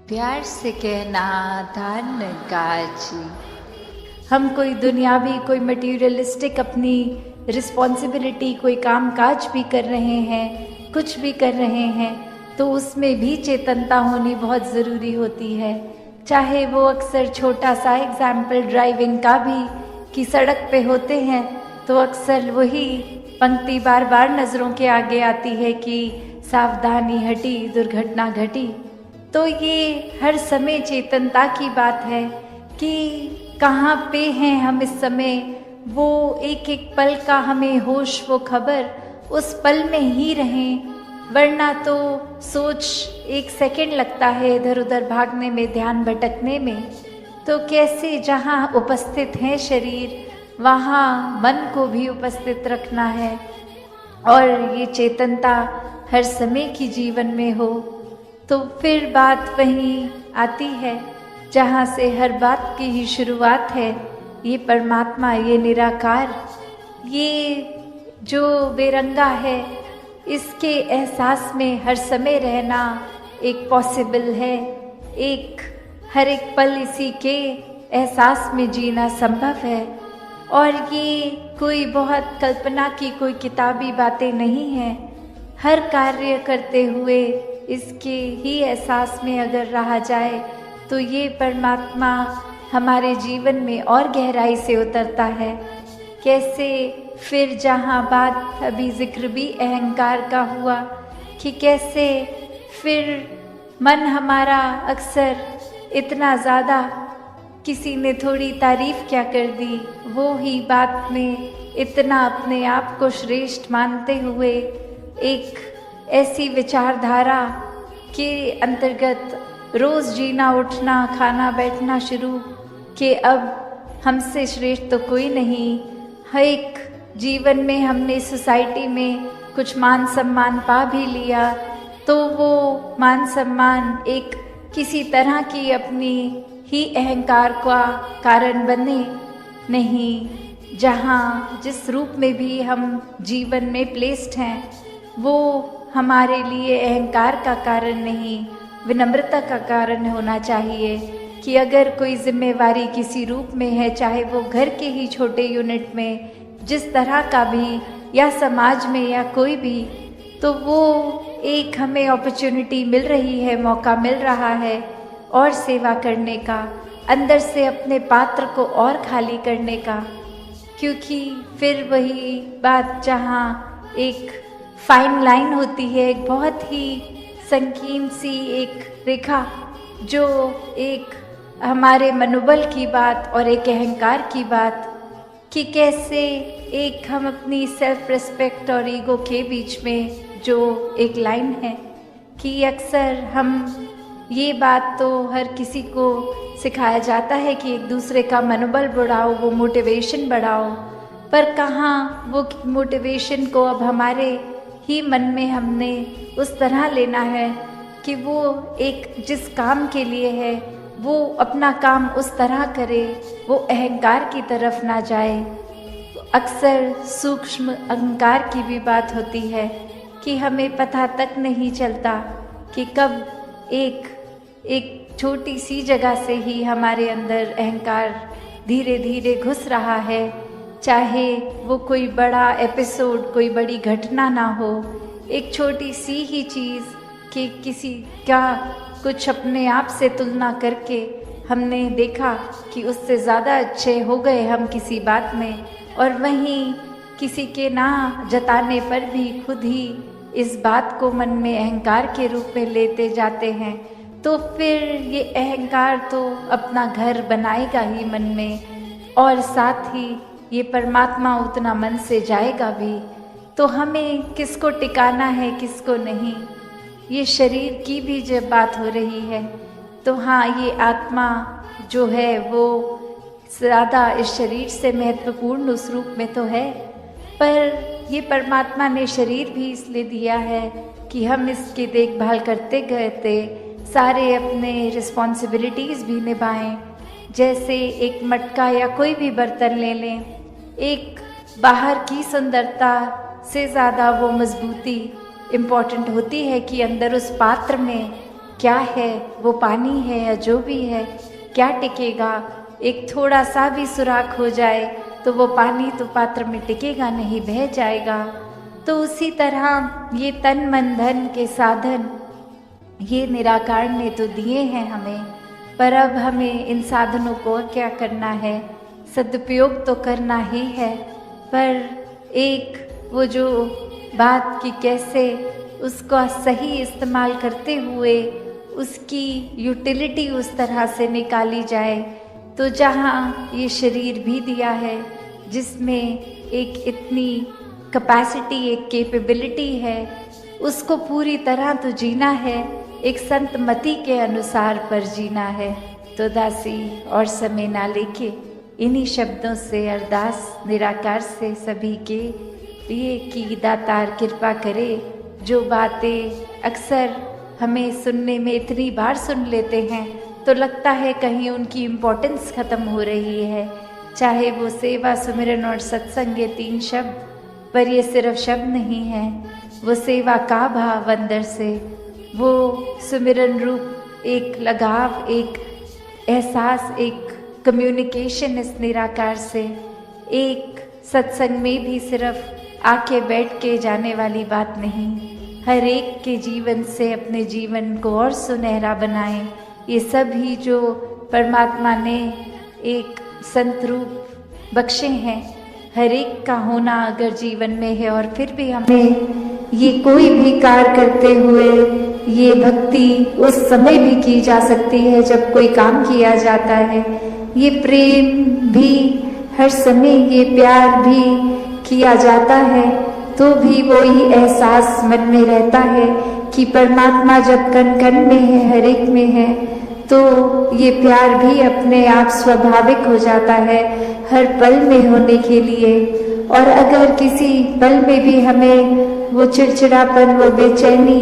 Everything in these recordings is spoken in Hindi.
प्यार से कहना धन काजी। हम कोई दुनियावी, कोई मटीरियलिस्टिक अपनी रिस्पॉन्सिबिलिटी, कोई काम काज भी कर रहे हैं, कुछ भी कर रहे हैं, तो उसमें भी चेतनता होनी बहुत ज़रूरी होती है। चाहे वो अक्सर छोटा सा एग्जाम्पल ड्राइविंग का भी, कि सड़क पे होते हैं तो अक्सर वही पंक्ति बार बार नज़रों के आगे आती है कि सावधानी हटी दुर्घटना घटी। तो ये हर समय चेतनता की बात है कि कहाँ पे हैं हम इस समय, वो एक एक पल का हमें होश, वो खबर, उस पल में ही रहें। वरना तो सोच एक सेकंड लगता है इधर उधर भागने में, ध्यान भटकने में। तो कैसे जहाँ उपस्थित है शरीर, वहाँ मन को भी उपस्थित रखना है और ये चेतनता हर समय की जीवन में हो। तो फिर बात वहीं आती है जहाँ से हर बात की ही शुरुआत है। ये परमात्मा, ये निराकार, ये जो बेरंगा है, इसके एहसास में हर समय रहना एक पॉसिबल है। एक हर एक पल इसी के एहसास में जीना संभव है। और ये कोई बहुत कल्पना की, कोई किताबी बातें नहीं हैं। हर कार्य करते हुए इसके ही एहसास में अगर रहा जाए तो ये परमात्मा हमारे जीवन में और गहराई से उतरता है। कैसे फिर जहाँ बात अभी जिक्र भी अहंकार का हुआ कि कैसे फिर मन हमारा अक्सर इतना ज़्यादा, किसी ने थोड़ी तारीफ क्या कर दी, वो ही बात में इतना अपने आप को श्रेष्ठ मानते हुए एक ऐसी विचारधारा के अंतर्गत रोज़ जीना, उठना, खाना, बैठना शुरू कि अब हमसे श्रेष्ठ तो कोई नहीं। हर एक जीवन में हमने सोसाइटी में कुछ मान सम्मान पा भी लिया तो वो मान सम्मान एक किसी तरह की अपनी ही अहंकार का कारण बने नहीं। जहाँ जिस रूप में भी हम जीवन में प्लेस्ड हैं, वो हमारे लिए अहंकार का कारण नहीं, विनम्रता का कारण होना चाहिए। कि अगर कोई जिम्मेवारी किसी रूप में है, चाहे वो घर के ही छोटे यूनिट में जिस तरह का भी, या समाज में या कोई भी, तो वो एक हमें अपॉर्चुनिटी मिल रही है, मौका मिल रहा है और सेवा करने का, अंदर से अपने पात्र को और खाली करने का। क्योंकि फिर वही बात जहाँ एक फाइन लाइन होती है, एक बहुत ही संकीर्ण सी एक रेखा, जो एक हमारे मनोबल की बात और एक अहंकार की बात, कि कैसे एक हम अपनी सेल्फ रिस्पेक्ट और ईगो के बीच में जो एक लाइन है कि अक्सर हम ये बात तो हर किसी को सिखाया जाता है कि एक दूसरे का मनोबल बढ़ाओ, वो मोटिवेशन बढ़ाओ, पर कहाँ वो मोटिवेशन को अब हमारे ही मन में हमने उस तरह लेना है कि वो एक जिस काम के लिए है वो अपना काम उस तरह करे, वो अहंकार की तरफ ना जाए। अक्सर सूक्ष्म अहंकार की भी बात होती है कि हमें पता तक नहीं चलता कि कब एक छोटी सी जगह से ही हमारे अंदर अहंकार धीरे धीरे घुस रहा है। चाहे वो कोई बड़ा एपिसोड, कोई बड़ी घटना ना हो, एक छोटी सी ही चीज़ कि किसी का कुछ अपने आप से तुलना करके हमने देखा कि उससे ज़्यादा अच्छे हो गए हम किसी बात में, और वहीं किसी के ना जताने पर भी खुद ही इस बात को मन में अहंकार के रूप में लेते जाते हैं। तो फिर ये अहंकार तो अपना घर बनाएगा ही मन में, और साथ ही ये परमात्मा उतना मन से जाएगा भी। तो हमें किसको टिकाना है, किसको नहीं, ये शरीर की भी जब बात हो रही है तो हाँ, ये आत्मा जो है वो ज़्यादा इस शरीर से महत्वपूर्ण उस रूप में तो है, पर ये परमात्मा ने शरीर भी इसलिए दिया है कि हम इसकी देखभाल करते गए थे, सारे अपने रिस्पॉन्सिबिलिटीज़ भी निभाएं। जैसे एक मटका या कोई भी बर्तन ले लें, एक बाहर की सुंदरता से ज़्यादा वो मजबूती इम्पॉर्टेंट होती है कि अंदर उस पात्र में क्या है, वो पानी है या जो भी है, क्या टिकेगा। एक थोड़ा सा भी सुराख हो जाए तो वो पानी तो पात्र में टिकेगा नहीं, बह जाएगा। तो उसी तरह ये तन मन धन के साधन ये निराकार ने तो दिए हैं हमें, पर अब हमें इन साधनों को क्या करना है, सदुपयोग तो करना ही है। पर एक वो जो बात कि कैसे उसका सही इस्तेमाल करते हुए उसकी यूटिलिटी उस तरह से निकाली जाए। तो जहाँ ये शरीर भी दिया है जिसमें एक इतनी कैपेसिटी, एक कैपेबिलिटी है, उसको पूरी तरह तो जीना है, एक संत मति के अनुसार पर जीना है। तो दासी और समय ना लेके इन्हीं शब्दों से अरदास निराकार से सभी के लिए कि दातार कृपा करे। जो बातें अक्सर हमें सुनने में इतनी बार सुन लेते हैं तो लगता है कहीं उनकी इम्पोर्टेंस ख़त्म हो रही है, चाहे वो सेवा, सुमिरन और सत्संग, ये 3 शब्द, पर ये सिर्फ शब्द नहीं है, वो सेवा का भाव अंदर से, वो सुमिरन रूप एक लगाव, एक एहसास, एक कम्युनिकेशन इस निराकार से। एक सत्संग में भी सिर्फ आके बैठ के जाने वाली बात नहीं, हर एक के जीवन से अपने जीवन को और सुनहरा बनाएं। ये सब ही जो परमात्मा ने एक संत रूप बख्शे हैं, हर एक का होना अगर जीवन में है, और फिर भी हमें ये कोई भी कार्य करते हुए ये भक्ति उस समय भी की जा सकती है जब कोई काम किया जाता है। ये प्रेम भी हर समय, ये प्यार भी किया जाता है तो भी वही एहसास मन में रहता है कि परमात्मा जब कण कण में है, हर एक में है, तो ये प्यार भी अपने आप स्वाभाविक हो जाता है हर पल में होने के लिए। और अगर किसी पल में भी हमें वो चिड़चिड़ापन, वो बेचैनी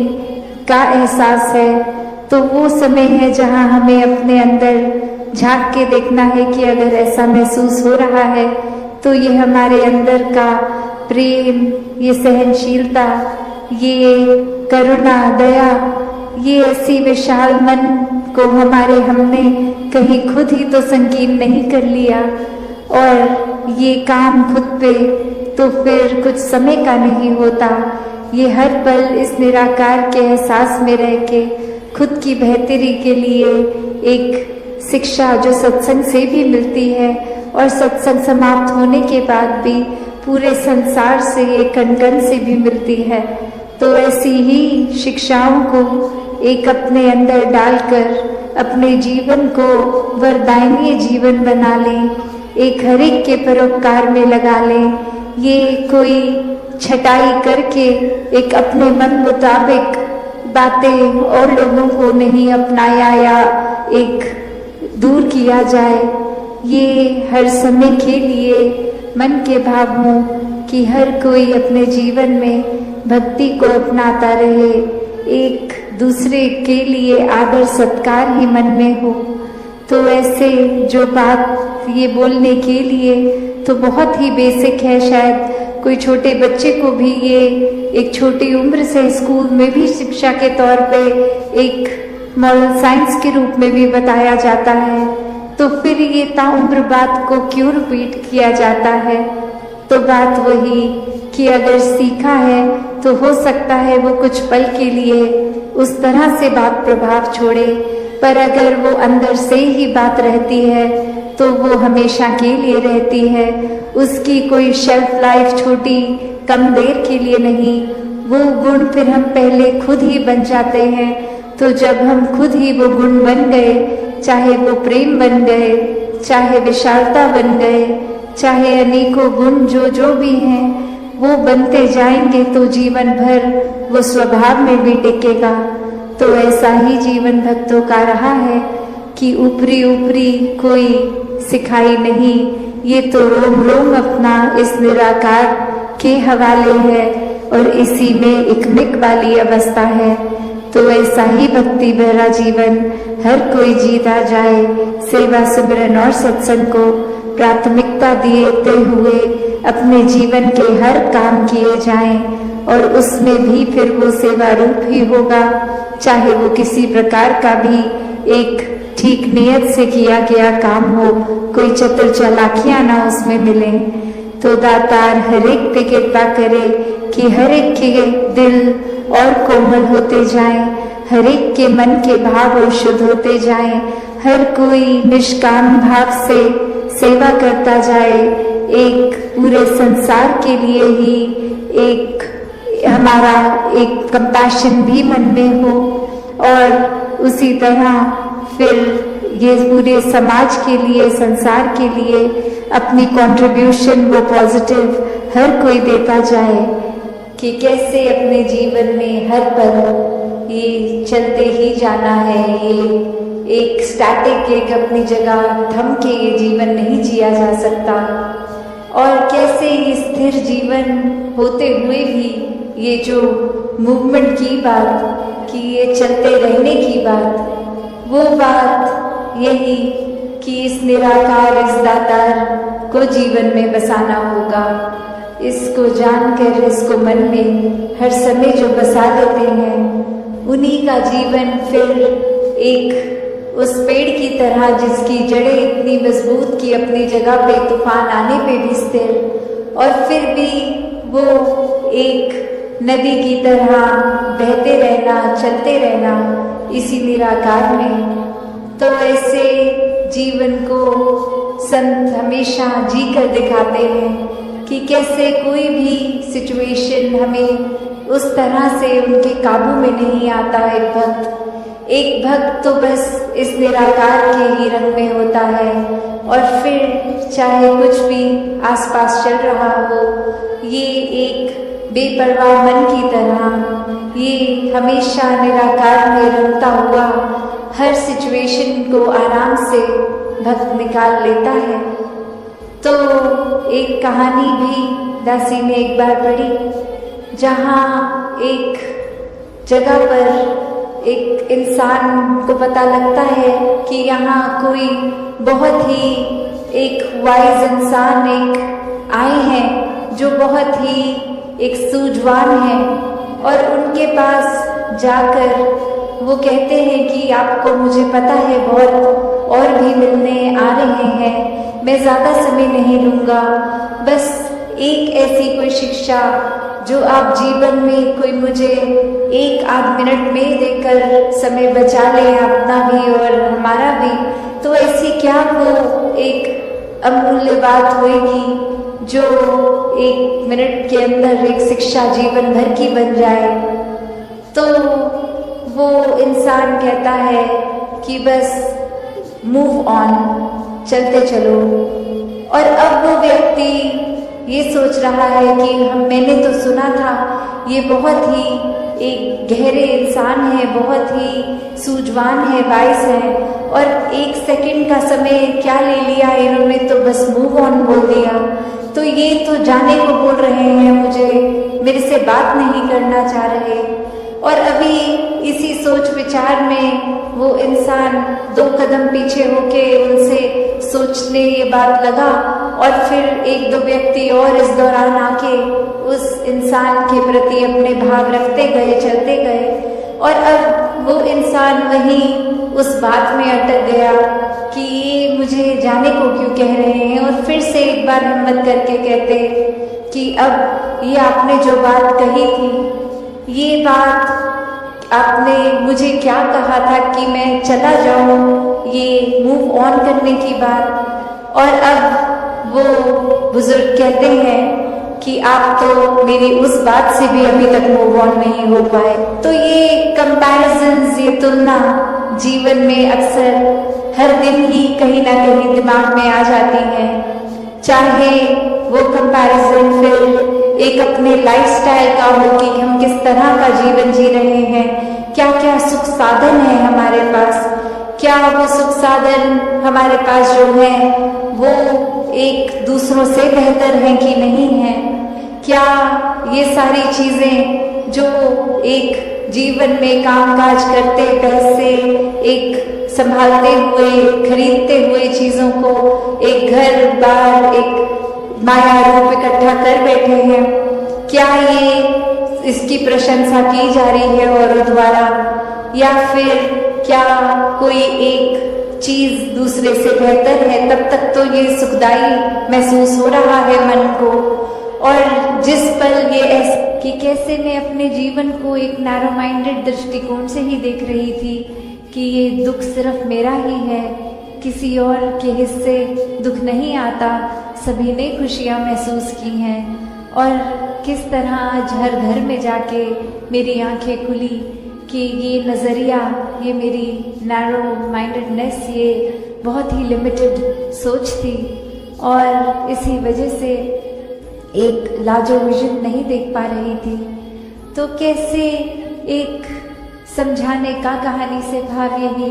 का एहसास है, तो वो समय है जहाँ हमें अपने अंदर झांक के देखना है कि अगर ऐसा महसूस हो रहा है तो ये हमारे अंदर का प्रेम, ये सहनशीलता, ये करुणा, दया, ये ऐसी विशाल मन को हमने कहीं खुद ही तो संकीर्ण नहीं कर लिया, और ये काम खुद पे तो फिर कुछ समय का नहीं होता। ये हर पल इस निराकार के एहसास में रह के खुद की बेहतरी के लिए एक शिक्षा जो सत्संग से भी मिलती है, और सत्संग समाप्त होने के बाद भी पूरे संसार से, एक कण-कण से भी मिलती है। तो ऐसी ही शिक्षाओं को एक अपने अंदर डालकर अपने जीवन को वरदायनीय जीवन बना लें, एक हर एक के परोपकार में लगा लें। ये कोई छटाई करके एक अपने मन मुताबिक बातें और लोगों को नहीं अपनाया या एक दूर किया जाए। ये हर समय के लिए मन के भाव हो कि हर कोई अपने जीवन में भक्ति को अपनाता रहे, एक दूसरे के लिए आदर सत्कार ही मन में हो। तो ऐसे जो बात ये बोलने के लिए तो बहुत ही बेसिक है, शायद कोई छोटे बच्चे को भी ये एक छोटी उम्र से स्कूल में भी शिक्षा के तौर पे एक मॉरल साइंस के रूप में भी बताया जाता है, तो फिर ये ताउम्र बात को क्यों रिपीट किया जाता है। तो बात वही कि अगर सीखा है तो हो सकता है वो कुछ पल के लिए उस तरह से बात प्रभाव छोड़े, पर अगर वो अंदर से ही बात रहती है तो वो हमेशा के लिए रहती है। उसकी कोई शेल्फ लाइफ छोटी कम देर के लिए नहीं, वो गुण फिर हम पहले खुद ही बन जाते हैं। तो जब हम खुद ही वो गुण बन गए, चाहे वो प्रेम बन गए, चाहे विशालता बन गए, चाहे अनेकों गुण जो भी हैं वो बनते जाएंगे, तो जीवन भर वो स्वभाव में भी टिकेगा। तो ऐसा ही जीवन भक्तों का रहा है कि ऊपरी ऊपरी कोई सिखाई नहीं, ये तो रोम रोम अपना इस निराकार के हवाले है और इसी में इकमिक वाली अवस्था है। तो ऐसा ही भक्ति भरा जीवन हर कोई जीता जाए, सेवा सुमिरन और सत्संग को प्राथमिकता देते हुए अपने जीवन के हर काम किए जाएं, और उसमें भी फिर वो सेवा रूप ही होगा चाहे वो किसी प्रकार का भी एक ठीक नियत से किया गया काम हो, कोई चतुर चालाकियां ना उसमें मिले। तो दातार हर एक पे कृपा करे कि हर एक के दिल और कोमल होते जाएं, हर एक के मन के भाव और शुद्ध होते जाएं, हर कोई निष्काम भाव से सेवा करता जाए। एक पूरे संसार के लिए ही एक हमारा एक कंपैशन भी मन में हो, और उसी तरह फिर ये पूरे समाज के लिए, संसार के लिए अपनी कंट्रीब्यूशन वो पॉजिटिव हर कोई देता जाए कि कैसे अपने जीवन में हर पल ये चलते ही जाना है। ये एक स्टैटिक, एक अपनी जगह थम के ये जीवन नहीं जिया जा सकता, और कैसे ये स्थिर जीवन होते हुए भी ये जो मूवमेंट की बात, कि ये चलते रहने की बात, वो बात यही कि इस निराकार, इस दातार को जीवन में बसाना होगा। इसको जानकर, इसको मन में हर समय जो बसा लेते हैं, उन्हीं का जीवन फिर एक उस पेड़ की तरह जिसकी जड़ें इतनी मजबूत की अपनी जगह पे तूफान आने पे भी स्थिर, और फिर भी वो एक नदी की तरह बहते रहना, चलते रहना इसी निराकार में। तो ऐसे जीवन को संत हमेशा जी कर दिखाते हैं कि कैसे कोई भी सिचुएशन हमें उस तरह से उनके काबू में नहीं आता। एक भक्त तो बस इस निराकार के ही रंग में होता है, और फिर चाहे कुछ भी आसपास चल रहा हो, ये एक बेपरवाह मन की तरह ये हमेशा निराकार में रमता हुआ हर सिचुएशन को आराम से भक्त निकाल लेता है। तो एक कहानी भी दासी ने एक बार पढ़ी, जहाँ एक जगह पर एक इंसान को पता लगता है कि यहाँ कोई बहुत ही एक वाइज इंसान एक आए हैं जो बहुत ही एक सूझवान है, और उनके पास जाकर वो कहते हैं कि आपको मुझे पता है बहुत और भी मिलने आ रहे हैं, मैं ज़्यादा समय नहीं लूँगा, बस एक ऐसी कोई शिक्षा जो आप जीवन में कोई मुझे 1-8 मिनट में देकर समय बचा लें, अपना भी और हमारा भी। तो ऐसी क्या वो एक अमूल्य बात होगी जो 1 मिनट के अंदर एक शिक्षा जीवन भर की बन जाए। तो वो इंसान कहता है कि बस मूव ऑन, चलते चलो। और अब वो व्यक्ति ये सोच रहा है कि मैंने तो सुना था ये बहुत ही एक गहरे इंसान है, बहुत ही सूझवान है, वाइस है, और 1 सेकंड का समय क्या ले लिया इन्होंने, तो बस मूव ऑन बोल दिया। तो ये तो जाने को बोल रहे हैं मुझे, मेरे से बात नहीं करना चाह रहे। और अभी इसी सोच विचार में वो इंसान 2 कदम पीछे होके उनसे सोचने ये बात लगा, और फिर 1-2 व्यक्ति और इस दौरान आके उस इंसान के प्रति अपने भाव रखते गए, चलते गए। और अब वो इंसान वहीं उस बात में अटक गया कि ये मुझे जाने को क्यों कह रहे हैं, और फिर से एक बार हिम्मत करके कहते कि अब ये आपने जो बात कही थी, ये बात आपने मुझे क्या कहा था कि मैं चला जाऊं, ये मूव ऑन करने की बात। और अब वो बुजुर्ग कहते हैं कि आप तो मेरी उस बात से भी अभी तक मूव ऑन नहीं हो पाए। तो ये कंपैरिजंस, ये तुलना जीवन में अक्सर हर दिन ही कहीं ना कहीं दिमाग में आ जाती हैं। चाहे वो कंपैरिजन फिर एक अपने लाइफस्टाइल का हो कि हम किस तरह का जीवन जी रहे हैं, क्या क्या सुख साधन है हमारे पास, क्या वो सुख साधन हमारे पास जो है वो एक दूसरों से बेहतर है कि नहीं है, क्या ये सारी चीजें जो एक जीवन में कामकाज करते, पैसे एक संभालते हुए, खरीदते हुए चीजों को, एक घर बार, एक माया रूप इकट्ठा कर बैठे हैं, क्या ये इसकी प्रशंसा की जा रही है औरों द्वारा, या फिर क्या कोई एक चीज दूसरे से बेहतर है, तब तक तो ये सुखदाई महसूस हो रहा है मन को। और जिस पल ये कि कैसे मैं अपने जीवन को एक नैरो माइंडेड दृष्टिकोण से ही देख रही थी कि ये दुख सिर्फ मेरा ही है, किसी और के हिस्से दुख नहीं आता, सभी ने खुशियाँ महसूस की हैं। और किस तरह आज हर घर में जाके मेरी आंखें खुली कि ये नज़रिया, ये मेरी नैरो माइंडेडनेस, ये बहुत ही लिमिटेड सोच थी और इसी वजह से एक लार्जर विजन नहीं देख पा रही थी। तो कैसे एक समझाने का कहानी से भाव यही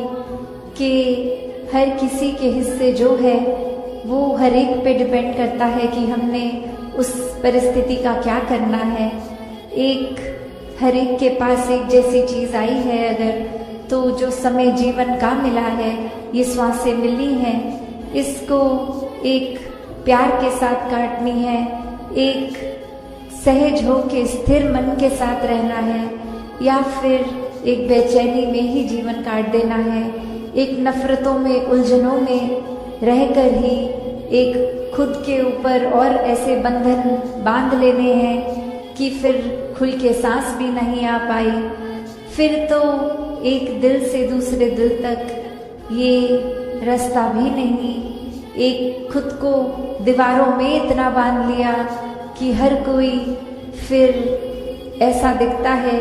कि हर किसी के हिस्से जो है वो हर एक पे डिपेंड करता है कि हमने उस परिस्थिति का क्या करना है। एक हर एक के पास एक जैसी चीज़ आई है अगर, तो जो समय जीवन का मिला है, ये श्वासें मिली हैं, इसको एक प्यार के साथ काटनी है, एक सहज हो के स्थिर मन के साथ रहना है, या फिर एक बेचैनी में ही जीवन काट देना है, एक नफरतों में, उलझनों में रहकर ही एक खुद के ऊपर और ऐसे बंधन बांध लेने हैं कि फिर खुल के सांस भी नहीं आ पाई। फिर तो एक दिल से दूसरे दिल तक ये रास्ता भी नहीं, एक खुद को दीवारों में इतना बांध लिया कि हर कोई फिर ऐसा दिखता है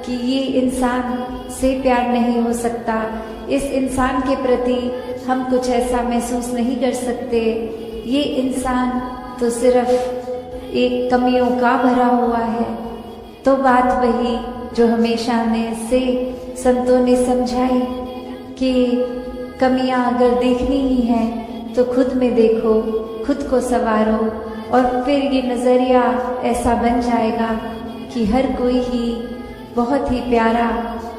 कि ये इंसान से प्यार नहीं हो सकता, इस इंसान के प्रति हम कुछ ऐसा महसूस नहीं कर सकते, ये इंसान तो सिर्फ एक कमियों का भरा हुआ है। तो बात वही जो हमेशा ने से संतों ने समझाई कि कमियां अगर देखनी ही है तो खुद में देखो, खुद को संवारो, और फिर ये नज़रिया ऐसा बन जाएगा कि हर कोई ही बहुत ही प्यारा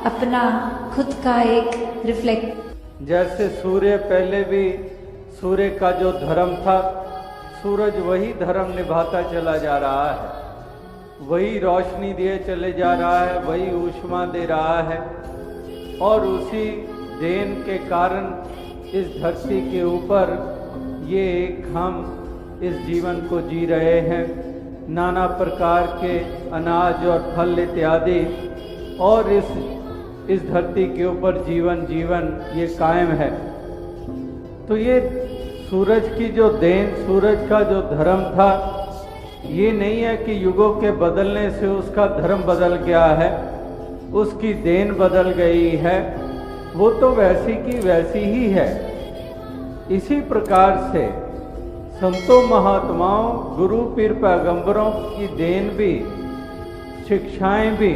अपना खुद का एक रिफ्लेक्ट। जैसे सूर्य पहले भी सूर्य का जो धर्म था, सूरज वही धर्म निभाता चला जा रहा है, वही रोशनी दिए चले जा रहा है, वही ऊष्मा दे रहा है, और उसी देन के कारण इस धरती के ऊपर ये हम इस जीवन को जी रहे हैं। नाना प्रकार के अनाज और फल इत्यादि, और इस धरती के ऊपर जीवन ये कायम है। तो ये सूरज की जो देन, सूरज का जो धर्म था, ये नहीं है कि युगों के बदलने से उसका धर्म बदल गया है, उसकी देन बदल गई है, वो तो वैसी की वैसी ही है। इसी प्रकार से संतों महात्माओं, गुरु पीर पैगंबरों की देन भी, शिक्षाएं भी,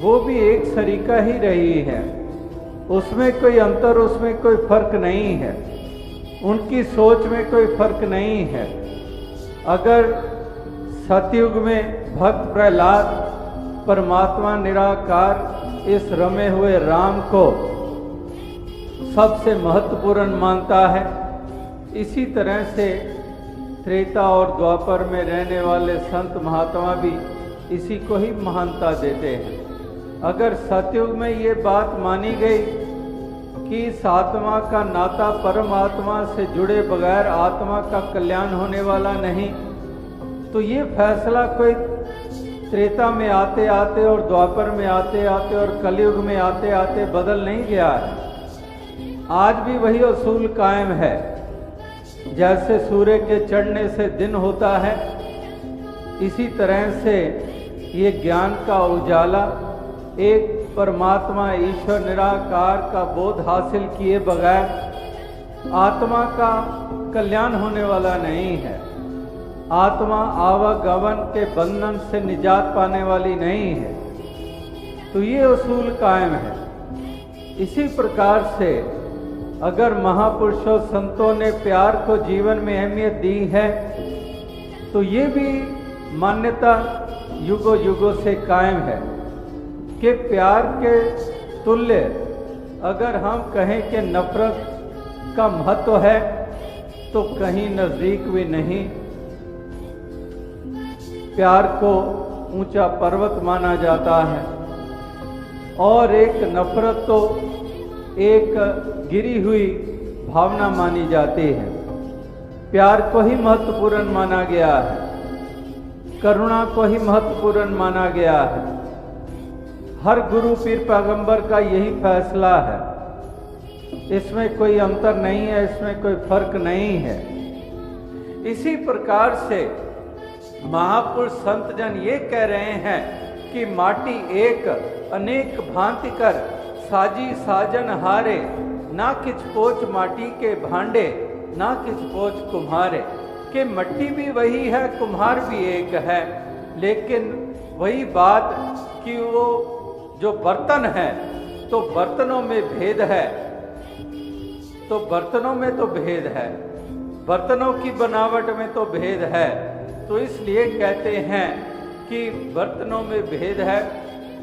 वो भी एक सरीका ही रही है, उसमें कोई अंतर, उसमें कोई फर्क नहीं है, उनकी सोच में कोई फर्क नहीं है। अगर सतयुग में भक्त प्रहलाद परमात्मा निराकार इस रमे हुए राम को सबसे महत्वपूर्ण मानता है, इसी तरह से त्रेता और द्वापर में रहने वाले संत महात्मा भी इसी को ही महानता देते हैं। अगर सतयुग में ये बात मानी गई कि इस आत्मा का नाता परमात्मा से जुड़े बगैर आत्मा का कल्याण होने वाला नहीं, तो ये फैसला कोई त्रेता में आते आते और द्वापर में आते आते और कलयुग में आते आते बदल नहीं गया है। आज भी वही उसूल कायम है। जैसे सूर्य के चढ़ने से दिन होता है, इसी तरह से ये ज्ञान का उजाला, एक परमात्मा ईश्वर निराकार का बोध हासिल किए बगैर आत्मा का कल्याण होने वाला नहीं है। आत्मा आवागमन के बंधन से निजात पाने वाली नहीं है। तो ये उसूल कायम है। इसी प्रकार से अगर महापुरुषों संतों ने प्यार को जीवन में अहमियत दी है, तो ये भी मान्यता युगों युगों से कायम है कि प्यार के तुल्य अगर हम कहें कि नफरत का महत्व है, तो कहीं नज़दीक भी नहीं। प्यार को ऊंचा पर्वत माना जाता है और एक नफरत तो एक गिरी हुई भावना मानी जाती है। प्यार को ही महत्वपूर्ण माना गया है, करुणा को ही महत्वपूर्ण माना गया है। हर गुरु पीर पैगंबर का यही फैसला है, इसमें कोई अंतर नहीं है, इसमें कोई फर्क नहीं है। इसी प्रकार से महापुरुष संत जन ये कह रहे हैं कि माटी एक अनेक भांति कर साजी साजन हारे, ना किछ पोच माटी के भांडे, ना किछ पोच कुम्हारे। कि मट्टी भी वही है, कुम्हार भी एक है, लेकिन वही बात कि वो जो बर्तन है तो बर्तनों में भेद है, तो बर्तनों में तो भेद है, बर्तनों की बनावट में तो भेद है। तो इसलिए कहते हैं कि बर्तनों में भेद है।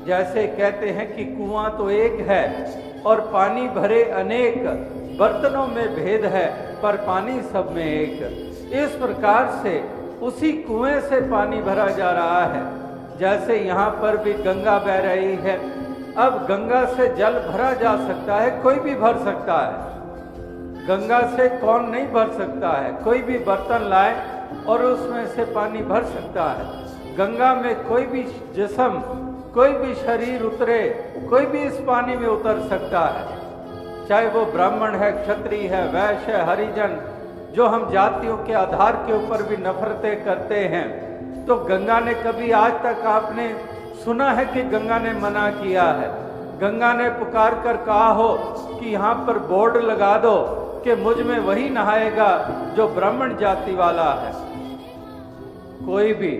जैसे कहते हैं कि कुआं तो एक है और पानी भरे अनेक, बर्तनों में भेद है पर पानी सब में एक। इस प्रकार से उसी कुएं से पानी भरा जा रहा है। जैसे यहाँ पर भी गंगा बह रही है, अब गंगा से जल भरा जा सकता है, कोई भी भर सकता है। गंगा से कौन नहीं भर सकता है? कोई भी बर्तन लाए और उसमें से पानी भर सकता है। गंगा में कोई भी जिस्म, कोई भी शरीर उतरे, कोई भी इस पानी में उतर सकता है, चाहे वो ब्राह्मण है, क्षत्रिय है, वैश्य है, हरिजन, जो हम जातियों के आधार के ऊपर भी नफरतें करते हैं। तो गंगा ने कभी आज तक आपने सुना है कि गंगा ने मना किया है? गंगा ने पुकार कर कहा हो कि यहाँ पर बोर्ड लगा दो कि मुझ में वही नहाएगा जो ब्राह्मण जाति वाला है? कोई भी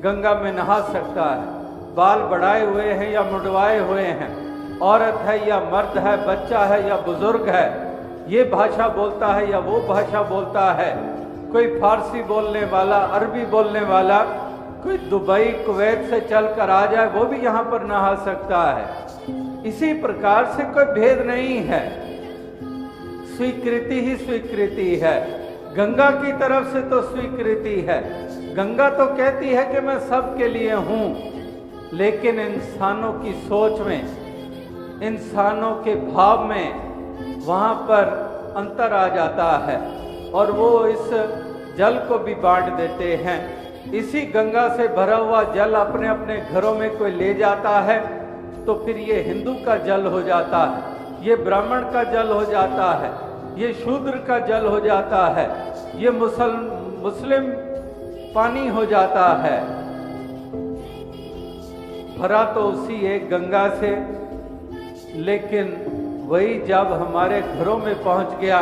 गंगा में नहा सकता है, बाल बढ़ाए हुए हैं या मुंडवाए हुए हैं, औरत है या मर्द है, बच्चा है या बुजुर्ग है, ये भाषा बोलता है या वो भाषा बोलता है, कोई फारसी बोलने वाला, अरबी बोलने वाला, कोई दुबई कुवैत से चल कर आ जाए वो भी यहाँ पर नहा सकता है। इसी प्रकार से कोई भेद नहीं है, स्वीकृति ही स्वीकृति है। गंगा की तरफ से तो स्वीकृति है। गंगा तो कहती है कि मैं सबके लिए हूँ, लेकिन इंसानों की सोच में, इंसानों के भाव में वहाँ पर अंतर आ जाता है और वो इस जल को भी बांट देते हैं। इसी गंगा से भरा हुआ जल अपने अपने घरों में कोई ले जाता है तो फिर ये हिंदू का जल हो जाता है, ये ब्राह्मण का जल हो जाता है, ये शूद्र का जल हो जाता है, ये मुस्लिम पानी हो जाता है। भरा तो उसी एक गंगा से, लेकिन वही जब हमारे घरों में पहुंच गया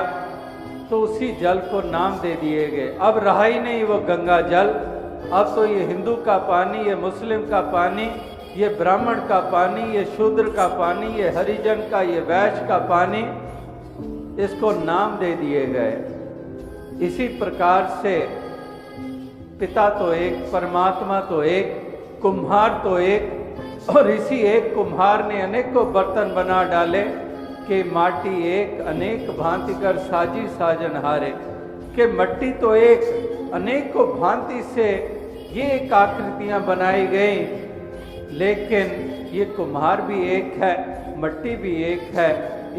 तो उसी जल को नाम दे दिए गए। अब रहा ही नहीं वो गंगा जल, अब तो ये हिंदू का पानी, ये मुस्लिम का पानी, ये ब्राह्मण का पानी, ये शूद्र का पानी, ये हरिजन का, ये वैश्य का पानी, इसको नाम दे दिए गए। इसी प्रकार से पिता तो एक, परमात्मा तो एक, कुम्हार तो एक, और इसी एक कुम्हार ने अनेकों बर्तन बना डाले कि माटी एक अनेक भांति कर साजी साजनहारे। कि मट्टी तो एक, अनेकों भांति से ये एक आकृतियां बनाई गई, लेकिन ये कुम्हार भी एक है, मट्टी भी एक है।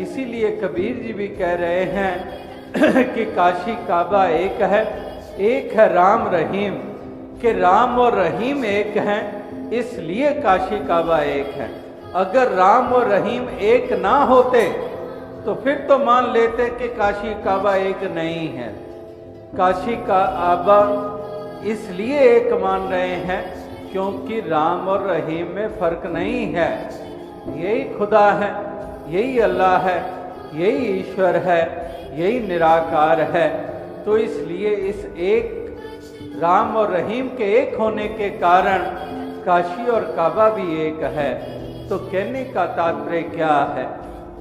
इसीलिए कबीर जी भी कह रहे हैं कि काशी काबा एक है राम रहीम। कि राम और रहीम एक हैं, इसलिए काशी काबा एक है। अगर राम और रहीम एक ना होते तो फिर तो मान लेते कि काशी काबा एक नहीं है। काशी का काबा इसलिए एक मान रहे हैं क्योंकि राम और रहीम में फर्क नहीं है। यही खुदा है, यही अल्लाह है, यही ईश्वर है, यही निराकार है। तो इसलिए इस एक राम और रहीम के एक होने के कारण काशी और काबा भी एक है। तो कहने का तात्पर्य क्या है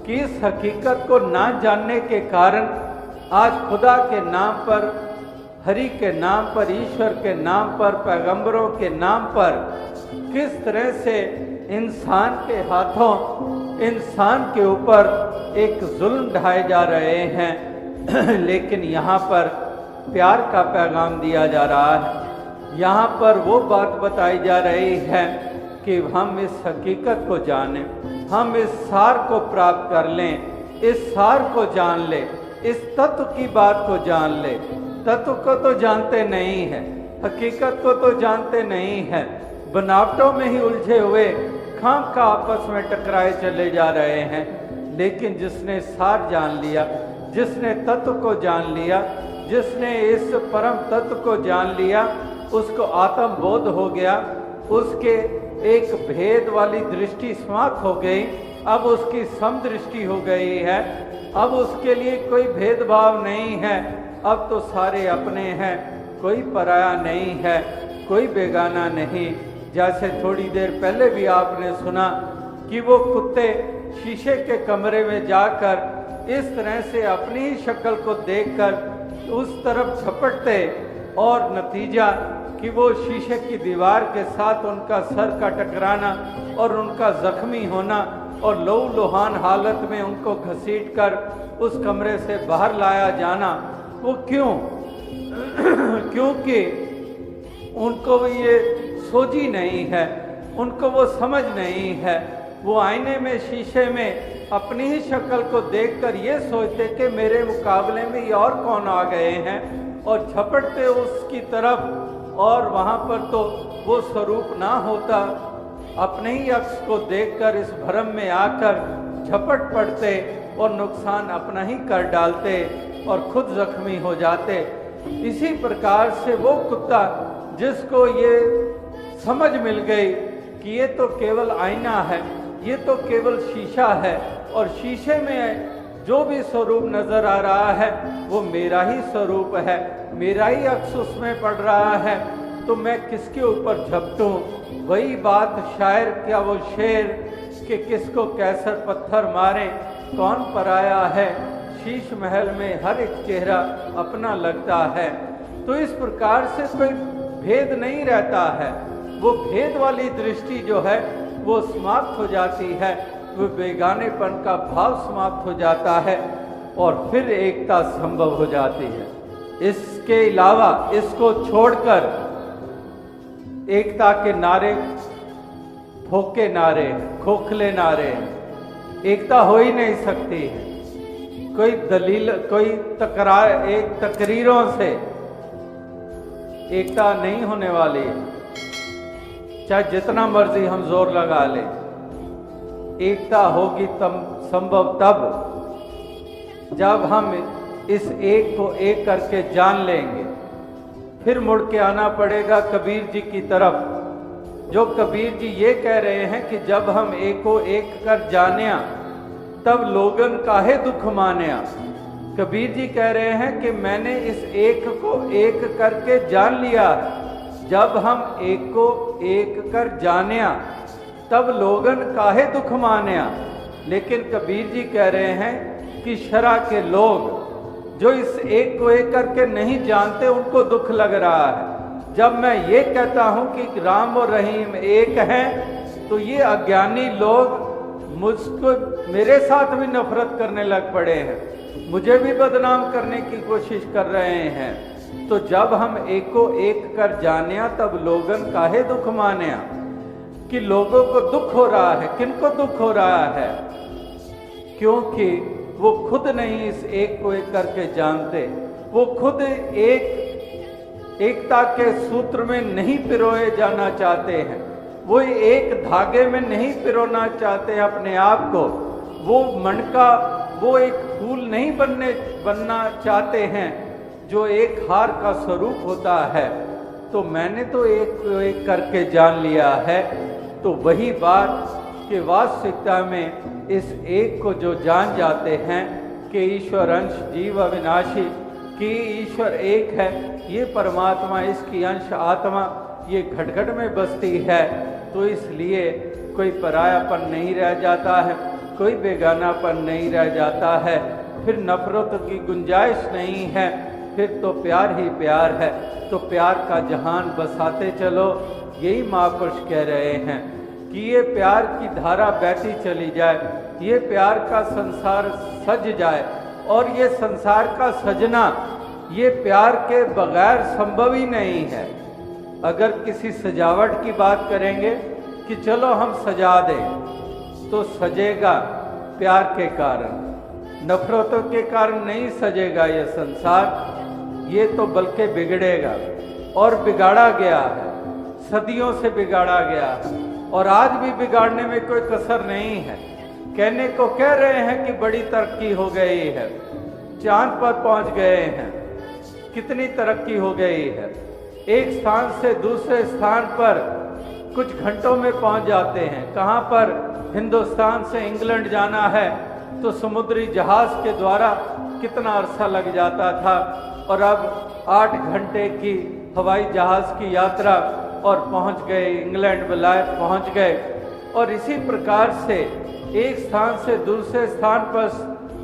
कि इस हकीकत को ना जानने के कारण आज खुदा के नाम पर, हरि के नाम पर, ईश्वर के नाम पर, पैगंबरों के नाम पर किस तरह से इंसान के हाथों, इंसान के ऊपर एक जुल्म ढाए जा रहे हैं। लेकिन यहाँ पर प्यार का पैगाम दिया जा रहा है। यहाँ पर वो बात बताई जा रही है कि हम इस हकीकत को जानें, हम इस सार को प्राप्त कर लें, इस सार को जान ले, इस तत्व की बात को जान ले। तत्व को तो जानते नहीं है, हकीकत को तो जानते नहीं है, बनावटों में ही उलझे हुए खामखा आपस में टकराए चले जा रहे हैं। लेकिन जिसने सार जान लिया, जिसने तत्व को जान लिया, जिसने इस परम तत्व को जान लिया, उसको आत्म बोध हो गया, उसके एक भेद वाली दृष्टि समाप्त हो गई, अब उसकी समदृष्टि हो गई है। अब उसके लिए कोई भेदभाव नहीं है, अब तो सारे अपने हैं, कोई पराया नहीं है, कोई बेगाना नहीं। जैसे थोड़ी देर पहले भी आपने सुना कि वो कुत्ते शीशे के कमरे में जाकर इस तरह से अपनी ही शक्ल को देखकर उस तरफ झपटते और नतीजा कि वो शीशे की दीवार के साथ उनका सर का टकराना और उनका जख्मी होना और लहू लुहान हालत में उनको घसीटकर उस कमरे से बाहर लाया जाना। वो क्यों? क्योंकि उनको ये सोझी नहीं है, उनको वो समझ नहीं है। वो आईने में, शीशे में अपनी ही शक्ल को देखकर ये सोचते कि मेरे मुकाबले में ये और कौन आ गए हैं, और झपटते उसकी तरफ, और वहाँ पर तो वो स्वरूप ना होता। अपने ही अक्स को देखकर इस भ्रम में आकर झपट पड़ते और नुकसान अपना ही कर डालते और खुद जख्मी हो जाते। इसी प्रकार से वो कुत्ता जिसको ये समझ मिल गई कि ये तो केवल आईना है, ये तो केवल शीशा है, और शीशे में जो भी स्वरूप नजर आ रहा है वो मेरा ही स्वरूप है, मेरा ही अक्स उसमें पड़ रहा है, तो मैं किसके ऊपर झपटूं? वही बात शायर क्या वो शेर कि किसको कैसर पत्थर मारे, कौन पराया है, शीश महल में हर एक चेहरा अपना लगता है। तो इस प्रकार से कोई भेद नहीं रहता है। वो भेद वाली दृष्टि जो है वो समाप्त हो जाती है, वो बेगानेपन का भाव समाप्त हो जाता है और फिर एकता संभव हो जाती है। इसके अलावा इसको छोड़कर एकता के नारे फोके नारे, खोखले नारे, एकता हो ही नहीं सकती है। कोई दलील, कोई तकरार, एक तकरीरों से एकता नहीं होने वाली है, चाहे जितना मर्जी हम जोर लगा लें। एकता होगी तब संभव तब जब हम इस एक को एक करके जान लेंगे। फिर मुड़ के आना पड़ेगा कबीर जी की तरफ, जो कबीर जी ये कह रहे हैं कि जब हम एक को एक कर जानिया तब लोगन काहे दुख मानिया। कबीर जी कह रहे हैं कि मैंने इस एक को एक करके जान लिया। जब हम एक को एक कर जानिया तब लोगन काहे दुख मानिया। लेकिन कबीर जी कह रहे हैं कि शरा के लोग जो इस एक को एक करके नहीं जानते उनको दुख लग रहा है। जब मैं ये कहता हूं कि राम और रहीम एक हैं तो ये अज्ञानी लोग मुझको, मेरे साथ भी नफरत करने लग पड़े हैं, मुझे भी बदनाम करने की कोशिश कर रहे हैं। तो जब हम एक को एक कर जानिया तब लोगन काहे दुख मानिया, कि लोगों को दुख हो रहा है। किनको दुख हो रहा है? क्योंकि वो खुद नहीं इस एक को एक करके जानते, वो खुद एकता के सूत्र में नहीं पिरोए जाना चाहते हैं, वो एक धागे में नहीं पिरोना चाहते अपने आप को, वो मन का वो एक फूल नहीं बनना चाहते हैं जो एक हार का स्वरूप होता है। तो मैंने तो एक को एक करके जान लिया है। तो वही बात कि वास्तविकता में इस एक को जो जान जाते हैं कि ईश्वर अंश जीव अविनाशी, कि ईश्वर एक है, ये परमात्मा, इसकी अंश आत्मा ये घट-घट में बसती है, तो इसलिए कोई परायापन नहीं रह जाता है, कोई बेगानापन नहीं रह जाता है, फिर नफरत की गुंजाइश नहीं है, फिर तो प्यार ही प्यार है। तो प्यार का जहान बसाते चलो, यही महापुरुष कह रहे हैं कि ये प्यार की धारा बहती चली जाए, ये प्यार का संसार सज जाए। और ये संसार का सजना ये प्यार के बगैर संभव ही नहीं है। अगर किसी सजावट की बात करेंगे कि चलो हम सजा दें, तो सजेगा प्यार के कारण, नफरतों के कारण नहीं सजेगा ये संसार। ये तो बल्कि बिगड़ेगा, और बिगाड़ा गया है, सदियों से बिगाड़ा गया है, और आज भी बिगाड़ने में कोई कसर नहीं है। कहने को कह रहे हैं कि बड़ी तरक्की हो गई है, चांद पर पहुंच गए हैं, कितनी तरक्की हो गई है, एक स्थान से दूसरे स्थान पर कुछ घंटों में पहुंच जाते हैं। कहां पर हिंदुस्तान से इंग्लैंड जाना है तो समुद्री जहाज के द्वारा कितना अरसा लग जाता था, और अब 8 घंटे की हवाई जहाज की यात्रा और पहुंच गए, इंग्लैंड विलायत पहुंच गए। और इसी प्रकार से एक स्थान से दूसरे स्थान पर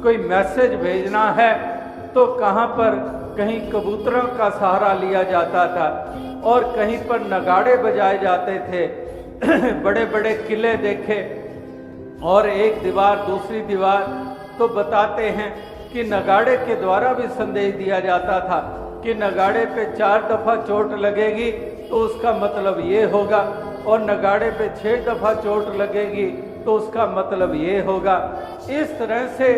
कोई मैसेज भेजना है तो कहां पर कहीं कबूतरों का सहारा लिया जाता था, और कहीं पर नगाड़े बजाए जाते थे। बड़े बड़े किले देखे, और एक दीवार दूसरी दीवार, तो बताते हैं कि नगाड़े के द्वारा भी संदेश दिया जाता था कि नगाड़े पे 4 दफा चोट लगेगी तो उसका मतलब ये होगा, और नगाड़े पे 6 दफा चोट लगेगी तो उसका मतलब ये होगा। इस तरह से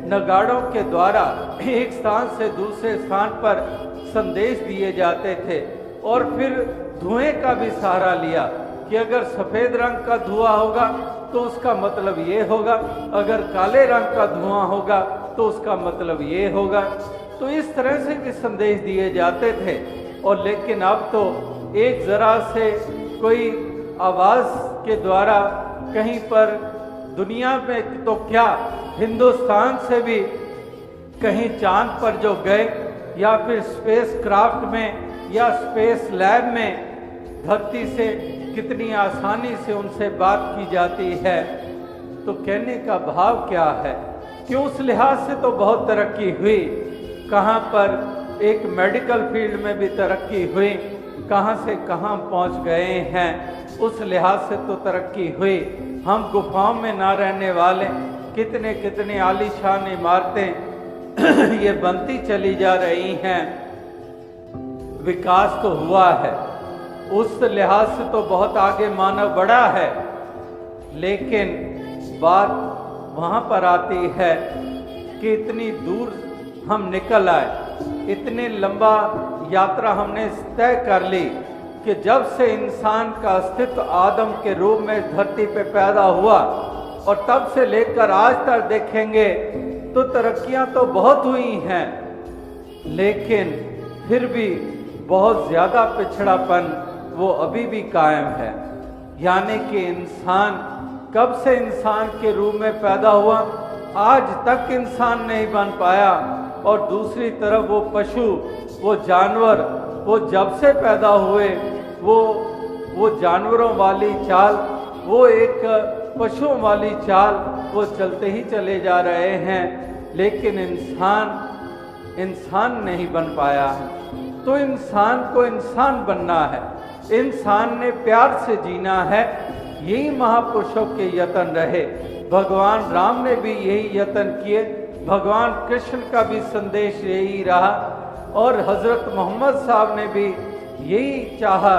नगाड़ों के द्वारा एक स्थान से दूसरे स्थान पर संदेश दिए जाते थे। और फिर धुएं का भी सहारा लिया कि अगर सफेद रंग का धुआं होगा तो उसका मतलब ये होगा, अगर काले रंग का धुआं होगा तो उसका मतलब ये होगा। तो इस तरह से भी संदेश दिए जाते थे। और लेकिन अब तो एक जरा से कोई आवाज के द्वारा कहीं पर दुनिया में तो क्या, हिंदुस्तान से भी कहीं चांद पर जो गए, या फिर स्पेस क्राफ्ट में या स्पेस लैब में धरती से कितनी आसानी से उनसे बात की जाती है। तो कहने का भाव क्या है कि उस लिहाज से तो बहुत तरक्की हुई, कहाँ पर एक मेडिकल फील्ड में भी तरक्की हुई, कहाँ से कहाँ पहुँच गए हैं, उस लिहाज से तो तरक्की हुई। हम गुफाओं में ना रहने वाले कितने कितने आलीशान इमारतें ये बनती चली जा रही हैं, विकास तो हुआ है, उस लिहाज से तो बहुत आगे मानव बढ़ा है। लेकिन बात वहाँ पर आती है कि इतनी दूर हम निकल आए, इतनी लंबा यात्रा हमने तय कर ली कि जब से इंसान का अस्तित्व आदम के रूप में धरती पे पैदा हुआ, और तब से लेकर आज तक देखेंगे तो तरक्कियां तो बहुत हुई हैं, लेकिन फिर भी बहुत ज़्यादा पिछड़ापन वो अभी भी कायम है। यानी कि इंसान कब से इंसान के रूप में पैदा हुआ, आज तक इंसान नहीं बन पाया। और दूसरी तरफ वो पशु, वो जानवर, वो जब से पैदा हुए वो जानवरों वाली चाल, वो एक पशुओं वाली चाल वो चलते ही चले जा रहे हैं। लेकिन इंसान नहीं बन पाया है। तो इंसान को इंसान बनना है, इंसान ने प्यार से जीना है। यही महापुरुषों के यत्न रहे। भगवान राम ने भी यही यत्न किए, भगवान कृष्ण का भी संदेश यही रहा, और हजरत मोहम्मद साहब ने भी यही चाहा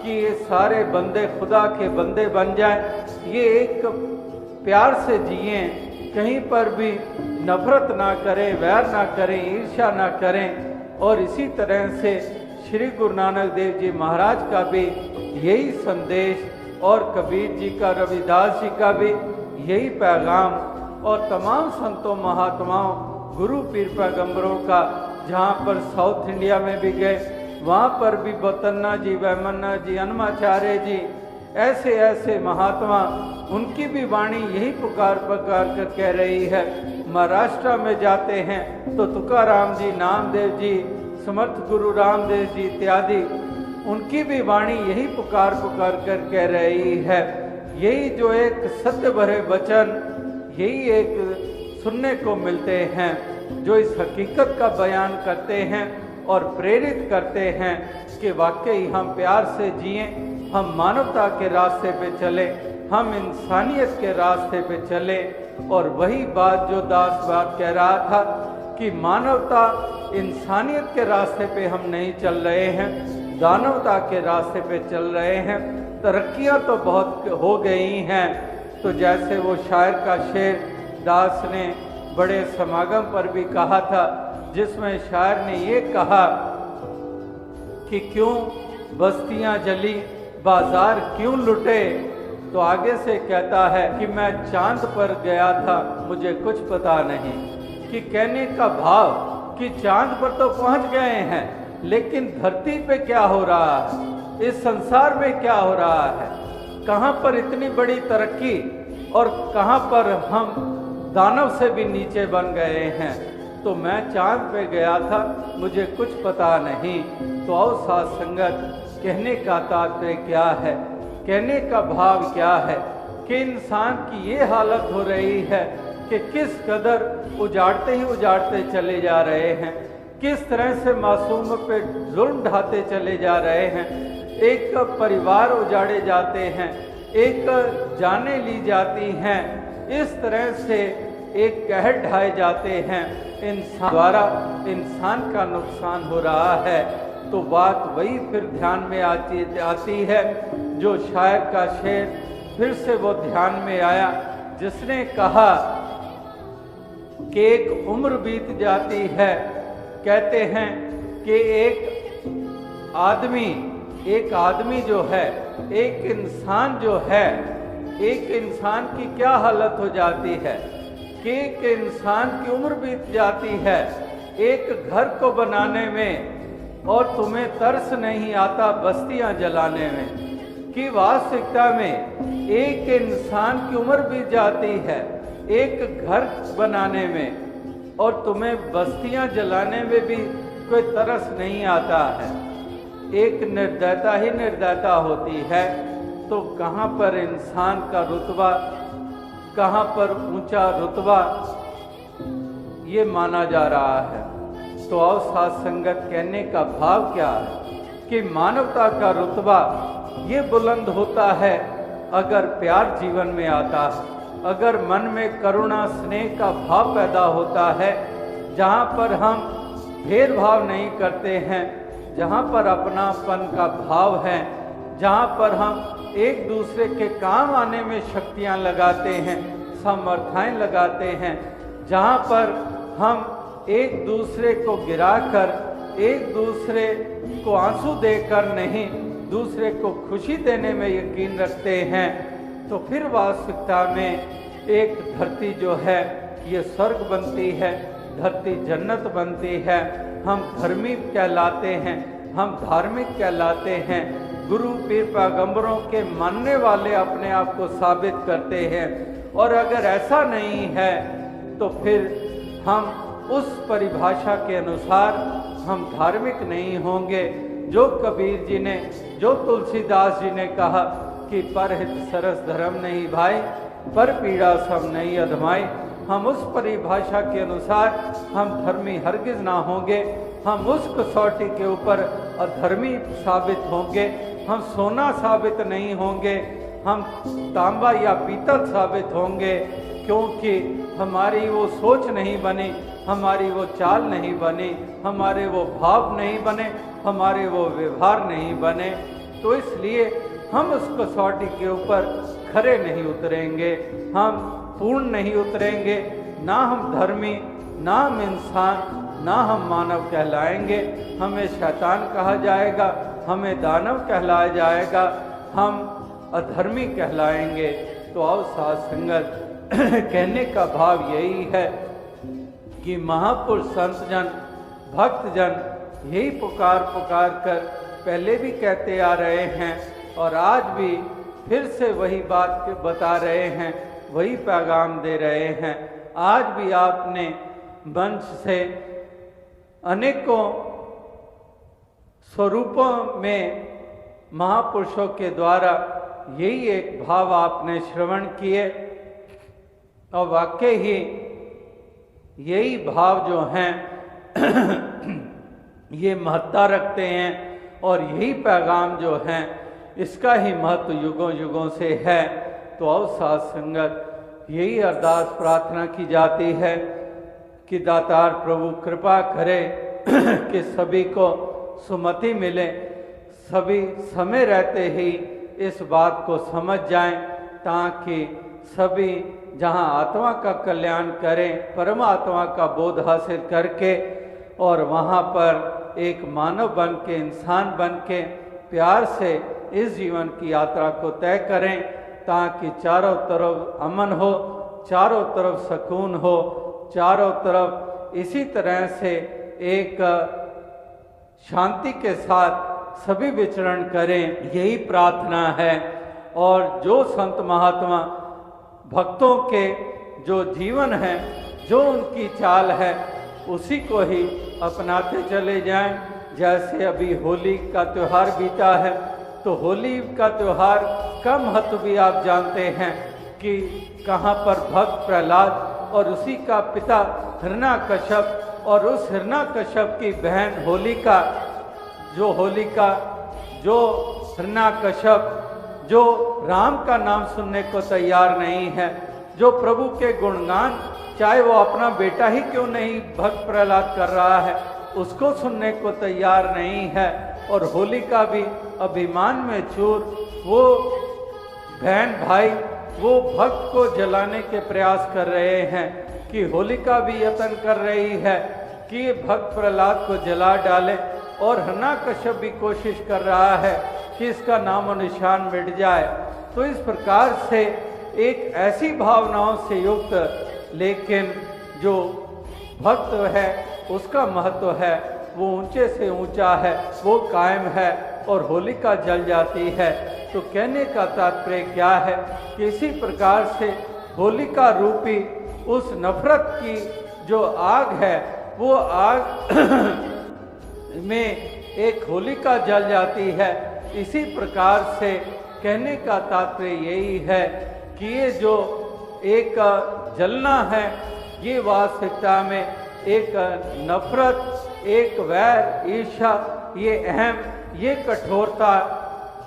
कि ये सारे बंदे खुदा के बंदे बन जाएं, ये एक प्यार से जिएं, कहीं पर भी नफरत ना करें, वैर ना करें, ईर्ष्या ना करें। और इसी तरह से श्री गुरु नानक देव जी महाराज का भी यही संदेश, और कबीर जी का, रविदास जी का भी यही पैगाम, और तमाम संतों महात्माओं, गुरु पीर पैगंबरों का, जहाँ पर साउथ इंडिया में भी गए वहाँ पर भी बतन्ना जी, वैमन्ना जी, अन्माचार्य जी, ऐसे ऐसे महात्मा, उनकी भी वाणी यही पुकार कर कह रही है। महाराष्ट्र में जाते हैं तो तुकाराम जी, नामदेव जी, समर्थ गुरु रामदेव जी इत्यादि, उनकी भी वाणी यही पुकार कर कह रही है। यही जो एक सत्य भरे वचन, यही एक सुनने को मिलते हैं, जो इस हकीकत का बयान करते हैं और प्रेरित करते हैं कि वाकई हम प्यार से जिएं, हम मानवता के रास्ते पे चले, हम इंसानियत के रास्ते पे चले। और वही बात जो दास बात कह रहा था कि मानवता, इंसानियत के रास्ते पे हम नहीं चल रहे हैं, दानवता के रास्ते पे चल रहे हैं। तरक्कियां तो बहुत हो गई हैं। तो जैसे वो शायर का शेर दास ने बड़े समागम पर भी कहा था, जिसमें शायर ने ये कहा कि क्यों बस्तियां जली, बाजार क्यों लुटे, तो आगे से कहता है कि मैं चांद पर गया था, मुझे कुछ पता नहीं। कि कहने का भाव कि चांद पर तो पहुंच गए हैं, लेकिन धरती पे क्या हो रहा है, इस संसार में क्या हो रहा है, कहाँ पर इतनी बड़ी तरक्की और कहाँ पर हम दानव से भी नीचे बन गए हैं। तो मैं चांद पे गया था, मुझे कुछ पता नहीं। तो आओ साथ संगत, कहने का तात्पर्य क्या है, कहने का भाव क्या है कि इंसान की ये हालत हो रही है कि किस कदर उजाड़ते ही उजाड़ते चले जा रहे हैं, किस तरह से मासूम पे जुल्म ढाते चले जा रहे हैं। एक परिवार उजाड़े जाते हैं, एक जानें ली जाती हैं, इस तरह से एक कहर ढाए जाते हैं। इंसान द्वारा इंसान का नुकसान हो रहा है। तो बात वही फिर ध्यान में आती है, जो शायर का शेर फिर से वो ध्यान में आया, जिसने कहा कि एक उम्र बीत जाती है। कहते हैं कि एक आदमी जो है, एक इंसान जो है, एक इंसान की क्या हालत हो जाती है कि एक इंसान की उम्र बीत जाती है एक घर को बनाने में, और तुम्हें तरस नहीं आता बस्तियां जलाने में। कि वास्तविकता में एक इंसान की उम्र बीत जाती है एक घर बनाने में, और तुम्हें बस्तियां जलाने में भी कोई तरस नहीं आता है। एक निर्दयता ही निर्दयता होती है। तो कहाँ पर इंसान का रुतबा, कहाँ पर ऊंचा रुतबा ये माना जा रहा है। तो आओ साथ संगत, कहने का भाव क्या है कि मानवता का रुतबा ये बुलंद होता है अगर प्यार जीवन में आता है, अगर मन में करुणा स्नेह का भाव पैदा होता है, जहाँ पर हम भेदभाव नहीं करते हैं, जहाँ पर अपनापन का भाव है, जहाँ पर हम एक दूसरे के काम आने में शक्तियाँ लगाते हैं, सामर्थ्यें लगाते हैं, जहाँ पर हम एक दूसरे को गिराकर, एक दूसरे को आंसू देकर नहीं, दूसरे को खुशी देने में यकीन रखते हैं, तो फिर वास्तविकता में एक धरती जो है ये स्वर्ग बनती है, धरती जन्नत बनती है। हम धर्मी कहलाते हैं, हम धार्मिक कहलाते हैं, गुरु पीर पैगंबरों के मानने वाले अपने आप को साबित करते हैं। और अगर ऐसा नहीं है तो फिर हम उस परिभाषा के अनुसार हम धार्मिक नहीं होंगे। जो कबीर जी ने, जो तुलसीदास जी ने कहा कि परहित सरस धर्म नहीं भाई, पर पीड़ा सब नहीं अधमाई, हम उस परिभाषा के अनुसार हम धर्मी हरगिज ना होंगे। हम उस कसौटी के ऊपर अधर्मी साबित होंगे। हम सोना साबित नहीं होंगे, हम तांबा या पीतल साबित होंगे, क्योंकि हमारी वो सोच नहीं बनी, हमारी वो चाल नहीं बनी, हमारे वो भाव नहीं बने, हमारे वो व्यवहार नहीं बने। तो इसलिए हम उस कसौटी के ऊपर खरे नहीं उतरेंगे, हम पूर्ण नहीं उतरेंगे। ना हम धर्मी, ना हम इंसान, ना हम मानव कहलाएंगे। हमें शैतान कहा जाएगा, हमें दानव कहलाया जाएगा, हम अधर्मी कहलाएंगे। तो आओ साथ संगत, कहने का भाव यही है कि महापुरुष संत जन, भक्त जन यही पुकार पुकार कर पहले भी कहते आ रहे हैं और आज भी फिर से वही बात बता रहे हैं, वही पैगाम दे रहे हैं। आज भी आपने मंच से अनेकों स्वरूपों में महापुरुषों के द्वारा यही एक भाव आपने श्रवण किए, और वाकई ही यही भाव जो हैं ये महत्ता रखते हैं, और यही पैगाम जो हैं इसका ही महत्व युगों युगों से है। तो आओ साथ संगत, यही अरदास प्रार्थना की जाती है कि दातार प्रभु कृपा करे कि सभी को सुमति मिले, सभी समय रहते ही इस बात को समझ जाएं, ताकि सभी जहां आत्मा का कल्याण करें, परमात्मा का बोध हासिल करके, और वहां पर एक मानव बन के, इंसान बन के प्यार से इस जीवन की यात्रा को तय करें, ताकि चारों तरफ अमन हो, चारों तरफ सुकून हो, चारों तरफ इसी तरह से एक शांति के साथ सभी विचरण करें, यही प्रार्थना है। और जो संत महात्मा भक्तों के जो जीवन है, जो उनकी चाल है, उसी को ही अपनाते चले जाएं। जैसे अभी होली का त्यौहार बीता है, तो होली का त्यौहार का महत्व भी आप जानते हैं कि कहाँ पर भक्त प्रहलाद और उसी का पिता हिरण्याकश्यप और उस हिरण्याकश्यप की बहन होलिका, जो हिरण्याकश्यप जो राम का नाम सुनने को तैयार नहीं है, जो प्रभु के गुणगान चाहे वो अपना बेटा ही क्यों नहीं भक्त प्रहलाद कर रहा है, उसको सुनने को तैयार नहीं है। और होलिका भी अभिमान में चूर, वो बहन भाई वो भक्त को जलाने के प्रयास कर रहे हैं, कि होलिका भी यत्न कर रही है कि भक्त प्रहलाद को जला डाले, और हिरण्याकश्यप भी कोशिश कर रहा है कि इसका नामो निशान मिट जाए। तो इस प्रकार से एक ऐसी भावनाओं से युक्त, लेकिन जो भक्त है उसका महत्व है वो ऊंचे से ऊंचा है, वो कायम है, और होलिका जल जाती है। तो कहने का तात्पर्य क्या है कि इसी प्रकार से होलिका रूपी उस नफरत की जो आग है, वो आग में एक होलिका जल जाती है। इसी प्रकार से कहने का तात्पर्य यही है कि ये जो एक जलना है, ये वास्तविकता में एक नफरत, एक वैर, ईर्ष्या, ये अहम, ये कठोरता,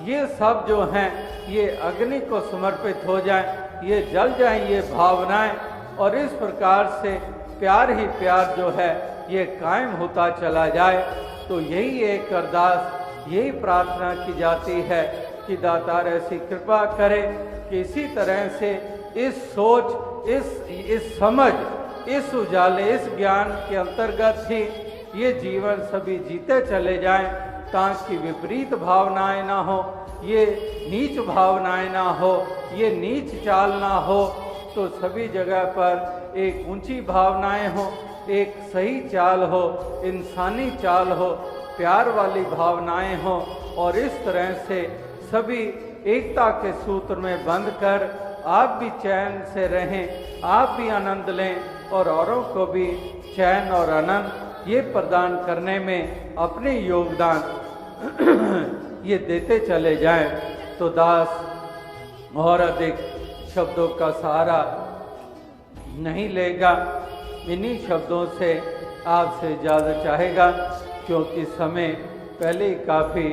ये सब जो हैं ये अग्नि को समर्पित हो जाएं, ये जल जाएं ये भावनाएं, और इस प्रकार से प्यार ही प्यार जो है ये कायम होता चला जाए। तो यही एक अरदास, यही प्रार्थना की जाती है कि दातार ऐसी कृपा करे कि इसी तरह से इस सोच, इस समझ, इस उजाले, इस ज्ञान के अंतर्गत ही ये जीवन सभी जीते चले जाएं, ताकि विपरीत भावनाएं ना हो, ये नीच भावनाएं ना हो, ये नीच चाल ना हो, तो सभी जगह पर एक ऊंची भावनाएं हो, एक सही चाल हो, इंसानी चाल हो, प्यार वाली भावनाएं हो, और इस तरह से सभी एकता के सूत्र में बंध कर आप भी चैन से रहें, आप भी आनंद लें, और औरों को भी चैन और आनंद ये प्रदान करने में अपने योगदान ये देते चले जाएं। तो दास और अधिक शब्दों का सहारा नहीं लेगा, इन्हीं शब्दों से आपसे इजाज़त चाहेगा, क्योंकि समय पहले ही काफ़ी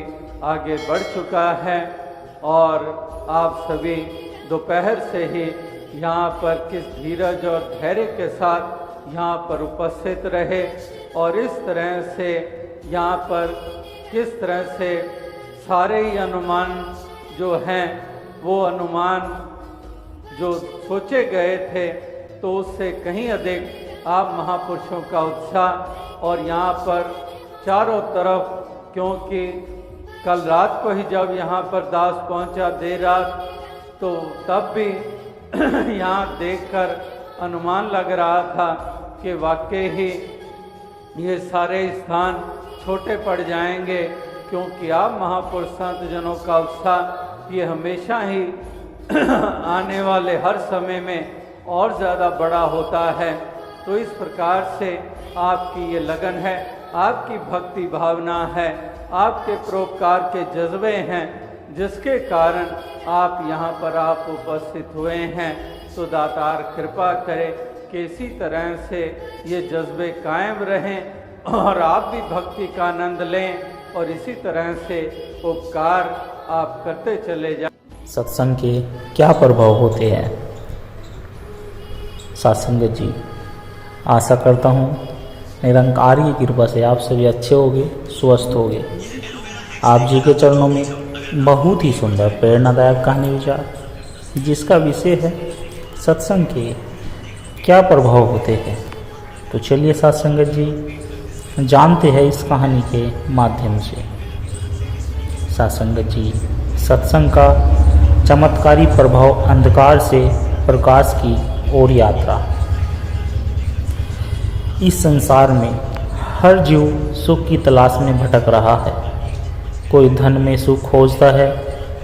आगे बढ़ चुका है, और आप सभी दोपहर से ही यहाँ पर किस धीरज और धैर्य के साथ यहाँ पर उपस्थित रहे, और इस तरह से यहाँ पर किस तरह से सारे ही अनुमान जो हैं वो अनुमान जो सोचे गए थे, तो उससे कहीं अधिक आप महापुरुषों का उत्साह, और यहाँ पर चारों तरफ, क्योंकि कल रात को ही जब यहाँ पर दास पहुँचा देर रात, तो तब भी यहाँ देखकर अनुमान लग रहा था कि वाकई ही ये सारे स्थान छोटे पड़ जाएंगे, क्योंकि आप महापुरुष संत जनों का उत्साह ये हमेशा ही आने वाले हर समय में और ज़्यादा बड़ा होता है। तो इस प्रकार से आपकी ये लगन है, आपकी भक्ति भावना है, आपके परोपकार के जज्बे हैं, जिसके कारण आप यहाँ पर आप उपस्थित हुए हैं। तो दातार कृपा करे कि इसी तरह से ये जज्बे कायम रहें, और आप भी भक्ति का आनंद लें, और इसी तरह से उपकार आप करते चले जाएं। सत्संग के क्या प्रभाव होते हैं? सत्संग जी, आशा करता हूँ निरंकार की कृपा से आप सभी अच्छे होगे, स्वस्थ होगे। आप जी के चरणों में बहुत ही सुंदर प्रेरणादायक कहानी विचार, जिसका विषय है सत्संग के क्या प्रभाव होते हैं। तो चलिए साथ संगत जी जानते हैं इस कहानी के माध्यम से। साथ संगत जी, सत्संग का चमत्कारी प्रभाव, अंधकार से प्रकाश की ओर यात्रा। इस संसार में हर जीव सुख की तलाश में भटक रहा है। कोई धन में सुख खोजता है,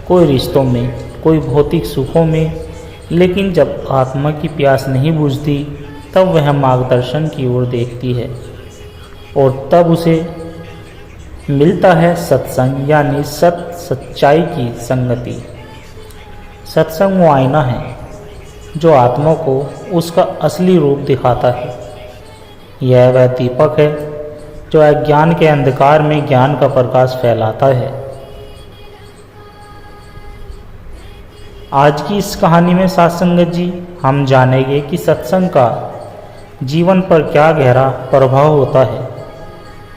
कोई रिश्तों में, कोई भौतिक सुखों में, लेकिन जब आत्मा की प्यास नहीं बुझती तब वह मार्गदर्शन की ओर देखती है और तब उसे मिलता है सत्संग, यानी सच्चाई की संगति। सत्संग वो आईना है जो आत्मा को उसका असली रूप दिखाता है। यह वह दीपक है जो अज्ञान के अंधकार में ज्ञान का प्रकाश फैलाता है। आज की इस कहानी में साथ संगत जी हम जानेंगे कि सत्संग का जीवन पर क्या गहरा प्रभाव होता है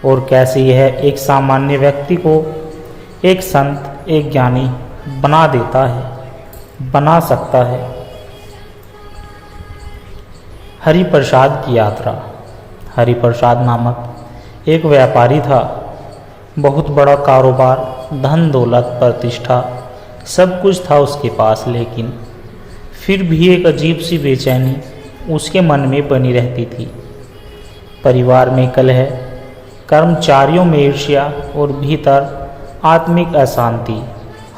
और कैसे यह एक सामान्य व्यक्ति को एक संत, एक ज्ञानी बना सकता है। हरिप्रसाद की यात्रा। हरिप्रसाद नामक एक व्यापारी था। बहुत बड़ा कारोबार, धन दौलत, प्रतिष्ठा, सब कुछ था उसके पास, लेकिन फिर भी एक अजीब सी बेचैनी उसके मन में बनी रहती थी। परिवार में कलह, कर्मचारियों में ईर्ष्या और भीतर आत्मिक अशांति।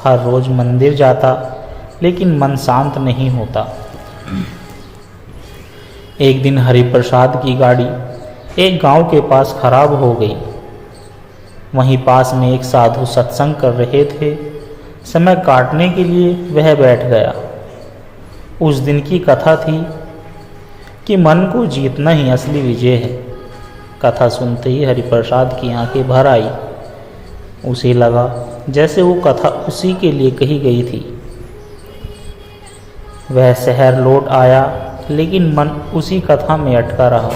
हर रोज मंदिर जाता लेकिन मन शांत नहीं होता। एक दिन हरिप्रसाद की गाड़ी एक गांव के पास खराब हो गई। वहीं पास में एक साधु सत्संग कर रहे थे। समय काटने के लिए वह बैठ गया। उस दिन की कथा थी कि मन को जीतना ही असली विजय है। कथा सुनते ही हरिप्रसाद की आंखें भर आई। उसे लगा जैसे वो कथा उसी के लिए कही गई थी। वह शहर लौट आया, लेकिन मन उसी कथा में अटका रहा।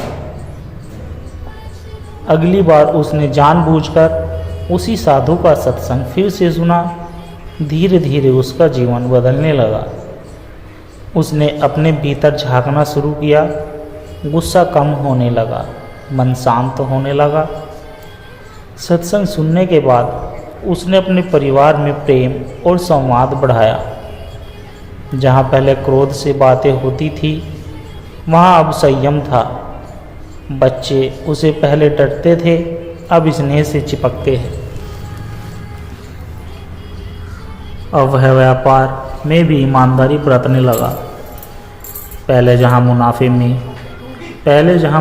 अगली बार उसने जानबूझकर उसी साधु का सत्संग फिर से सुना। धीरे धीरे उसका जीवन बदलने लगा। उसने अपने भीतर झांकना शुरू किया। गुस्सा कम होने लगा, मन शांत होने लगा। सत्संग सुनने के बाद उसने अपने परिवार में प्रेम और संवाद बढ़ाया। जहाँ पहले क्रोध से बातें होती थी, वहाँ अब संयम था। बच्चे उसे पहले डरते थे, अब स्नेह से चिपकते हैं। अब वह व्यापार में भी ईमानदारी बरतने लगा। पहले जहाँ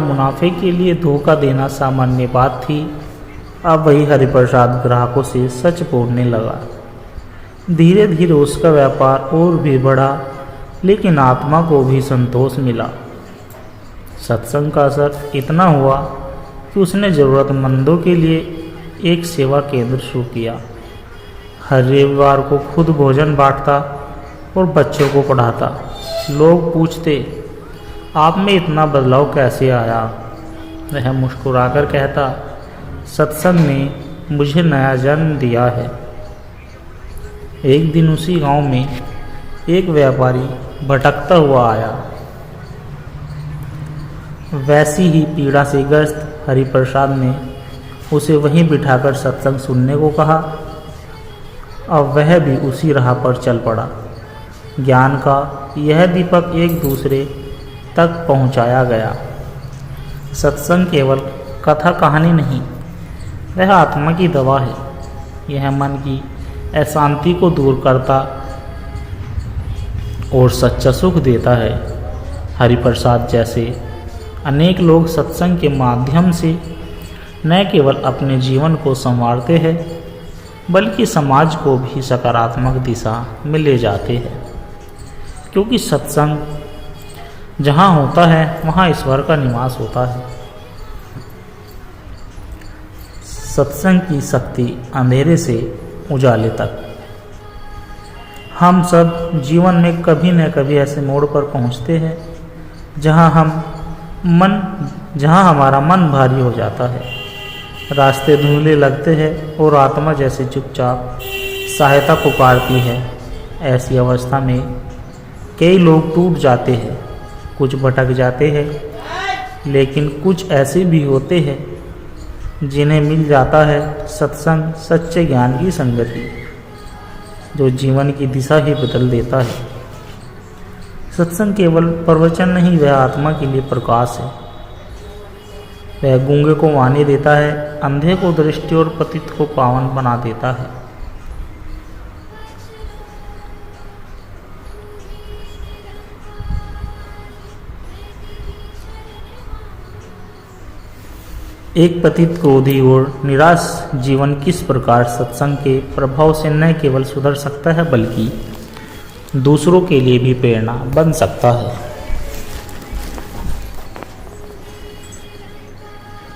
मुनाफे के लिए धोखा देना सामान्य बात थी, अब वही हरिप्रसाद ग्राहकों से सच बोलने लगा। धीरे धीरे उसका व्यापार और भी बढ़ा, लेकिन आत्मा को भी संतोष मिला। सत्संग का असर इतना हुआ कि उसने ज़रूरतमंदों के लिए एक सेवा केंद्र शुरू किया। हर रविवार को खुद भोजन बांटता और बच्चों को पढ़ाता। लोग पूछते, आप में इतना बदलाव कैसे आया? वह मुस्कुराकर कहता, सत्संग ने मुझे नया जन्म दिया है। एक दिन उसी गांव में एक व्यापारी भटकता हुआ आया। वैसी ही पीड़ा से ग्रस्त हरिप्रसाद ने उसे वहीं बिठाकर सत्संग सुनने को कहा। अब वह भी उसी राह पर चल पड़ा। ज्ञान का यह दीपक एक दूसरे तक पहुंचाया गया। सत्संग केवल कथा कहानी नहीं, वह आत्मा की दवा है। यह मन की अशांति को दूर करता और सच्चा सुख देता है। हरिप्रसाद जैसे अनेक लोग सत्संग के माध्यम से न केवल अपने जीवन को संवारते हैं, बल्कि समाज को भी सकारात्मक दिशा में ले जाते हैं। क्योंकि सत्संग जहाँ होता है वहाँ ईश्वर का निवास होता है। सत्संग की शक्ति अंधेरे से उजाले तक। हम सब जीवन में कभी न कभी ऐसे मोड़ पर पहुँचते हैं जहाँ हमारा मन भारी हो जाता है। रास्ते धुंधले लगते हैं और आत्मा जैसे चुपचाप सहायता पुकारती है। ऐसी अवस्था में कई लोग टूट जाते हैं, कुछ भटक जाते हैं, लेकिन कुछ ऐसे भी होते हैं जिन्हें मिल जाता है सत्संग, सच्चे ज्ञान की संगति, जो जीवन की दिशा ही बदल देता है। सत्संग केवल प्रवचन नहीं, वह आत्मा के लिए प्रकाश है। वह गूंगे को वाणी देता है, अंधे को दृष्टि और पतित को पावन बना देता है। एक पतित, क्रोधी और निराश जीवन किस प्रकार सत्संग के प्रभाव से न केवल सुधर सकता है बल्कि दूसरों के लिए भी प्रेरणा बन सकता है।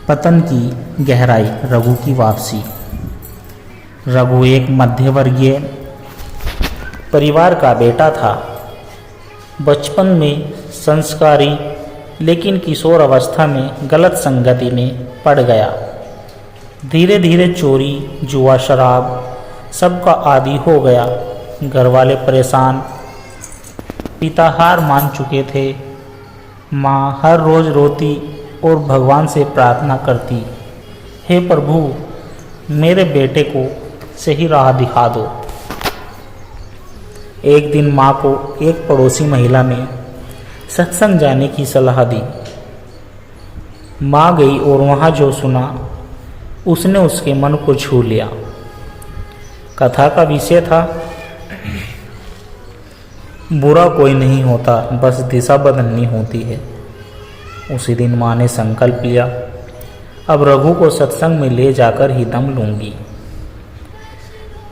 पतन की गहराई, रघु की वापसी। रघु एक मध्यवर्गीय परिवार का बेटा था। बचपन में संस्कारी, लेकिन किशोर अवस्था में गलत संगति में पड़ गया। धीरे धीरे चोरी, जुआ, शराब सबका आदी हो गया। घर वाले परेशान, पिता हार मान चुके थे। माँ हर रोज रोती और भगवान से प्रार्थना करती, हे प्रभु मेरे बेटे को सही राह दिखा दो। एक दिन माँ को एक पड़ोसी महिला ने सत्संग जाने की सलाह दी। माँ गई और वहाँ जो सुना उसने उसके मन को छू लिया। कथा का विषय था, बुरा कोई नहीं होता, बस दिशा बदलनी होती है। उसी दिन माँ ने संकल्प लिया, अब रघु को सत्संग में ले जाकर ही दम लूंगी।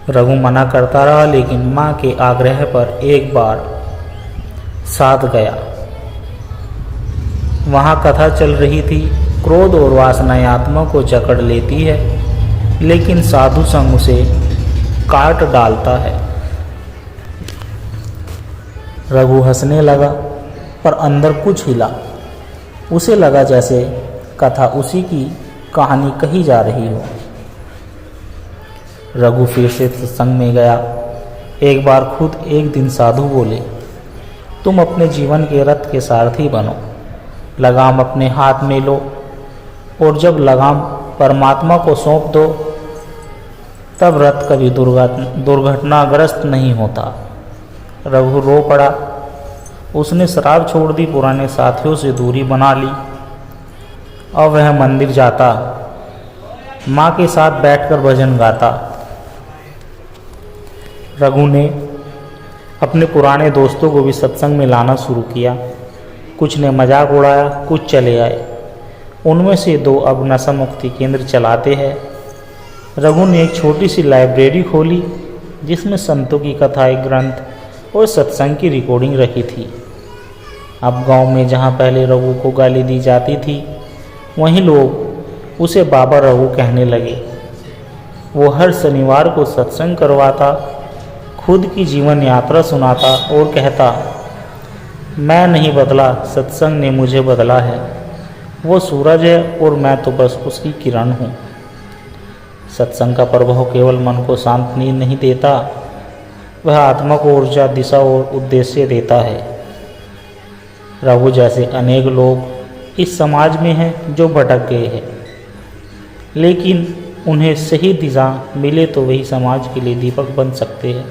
रघु मना करता रहा, लेकिन माँ के आग्रह पर एक बार साथ गया। वहाँ कथा चल रही थी। क्रोध और वासनाएं आत्मा को जकड़ लेती है, लेकिन साधु संग उसे काट डालता है। रघु हंसने लगा, पर अंदर कुछ हिला। उसे लगा जैसे कथा उसी की कहानी कही जा रही हो। रघु फिर से सत्संग में गया। एक बार खुद एक दिन साधु बोले, तुम अपने जीवन के रथ के सारथी बनो, लगाम अपने हाथ में लो और जब लगाम परमात्मा को सौंप दो, तब रथ कभी दुर्घटनाग्रस्त नहीं होता। रघु रो पड़ा। उसने शराब छोड़ दी, पुराने साथियों से दूरी बना ली। अब वह मंदिर जाता, माँ के साथ बैठकर भजन गाता। रघु ने अपने पुराने दोस्तों को भी सत्संग में लाना शुरू किया। कुछ ने मजाक उड़ाया, कुछ चले आए। उनमें से 2 अब नशा मुक्ति केंद्र चलाते हैं। रघु ने एक छोटी सी लाइब्रेरी खोली, जिसमें संतों की कथाएं, ग्रंथ और सत्संग की रिकॉर्डिंग रखी थी। अब गांव में जहां पहले रघु को गाली दी जाती थी, वहीं लोग उसे बाबा रघु कहने लगे। वो हर शनिवार को सत्संग करवाता, खुद की जीवन यात्रा सुनाता और कहता, मैं नहीं बदला, सत्संग ने मुझे बदला है। वो सूरज है और मैं तो बस उसकी किरण हूँ। सत्संग का प्रभाव केवल मन को शांत नहीं देता, वह आत्मा को ऊर्जा, दिशा और उद्देश्य देता है। रघु जैसे अनेक लोग इस समाज में हैं जो भटक गए हैं, लेकिन उन्हें सही दिशा मिले तो वही समाज के लिए दीपक बन सकते हैं।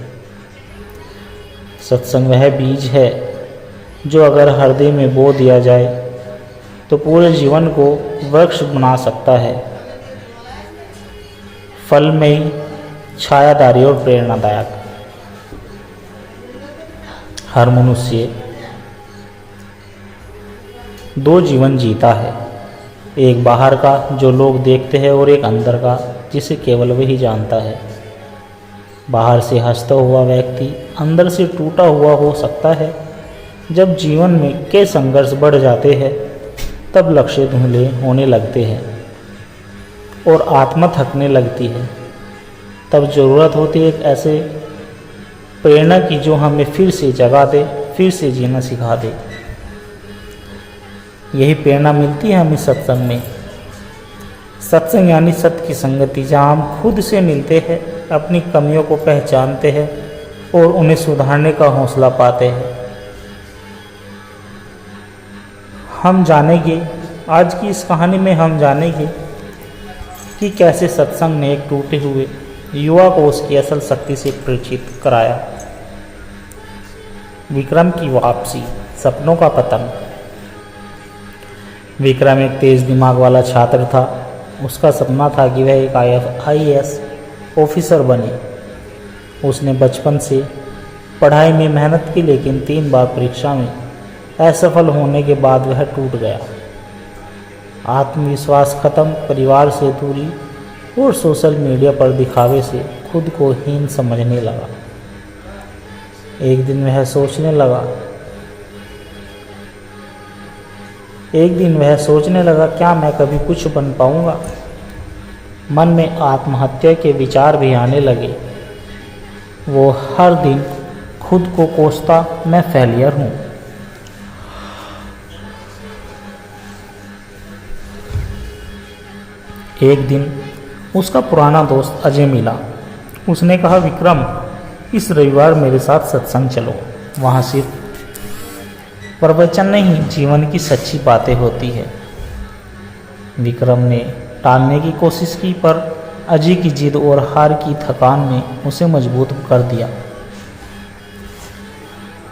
सत्संग वह बीज है जो अगर हृदय में बो दिया जाए तो पूरे जीवन को वृक्ष बना सकता है, फलमयी, छायादारी और प्रेरणादायक। हर मनुष्य 2 जीवन जीता है, एक बाहर का जो लोग देखते हैं और एक अंदर का जिसे केवल वही जानता है। बाहर से हंसता हुआ व्यक्ति अंदर से टूटा हुआ हो सकता है। जब जीवन में के संघर्ष बढ़ जाते हैं, तब लक्ष्य धुंधले होने लगते हैं और आत्मा थकने लगती है। तब ज़रूरत होती है एक ऐसे प्रेरणा की जो हमें फिर से जगा दे, फिर से जीना सिखा दे। यही प्रेरणा मिलती है हमें सत्संग में। सत्संग यानी सत्य की संगति, जहाँ हम खुद से मिलते हैं, अपनी कमियों को पहचानते हैं और उन्हें सुधारने का हौसला पाते हैं। हम जानेंगे, आज की इस कहानी में हम जानेंगे कि कैसे सत्संग ने एक टूटे हुए युवा को उसकी असल शक्ति से परिचित कराया। विक्रम की वापसी, सपनों का पतन। विक्रम एक तेज दिमाग वाला छात्र था। उसका सपना था कि वह एक IAS ऑफिसर बने। उसने बचपन से पढ़ाई में मेहनत की, लेकिन 3 बार परीक्षा में असफल होने के बाद वह टूट गया। आत्मविश्वास खत्म, परिवार से दूरी और सोशल मीडिया पर दिखावे से खुद को हीन समझने लगा। एक दिन वह सोचने लगा, क्या मैं कभी कुछ बन पाऊंगा? मन में आत्महत्या के विचार भी आने लगे। वो हर दिन खुद को कोसता, मैं फेलियर हूँ। एक दिन उसका पुराना दोस्त अजय मिला। उसने कहा, विक्रम, इस रविवार मेरे साथ सत्संग चलो। वहाँ सिर्फ प्रवचन नहीं, जीवन की सच्ची बातें होती है। विक्रम ने टालने की कोशिश की, पर अजय की जिद और हार की थकान ने उसे मजबूत कर दिया।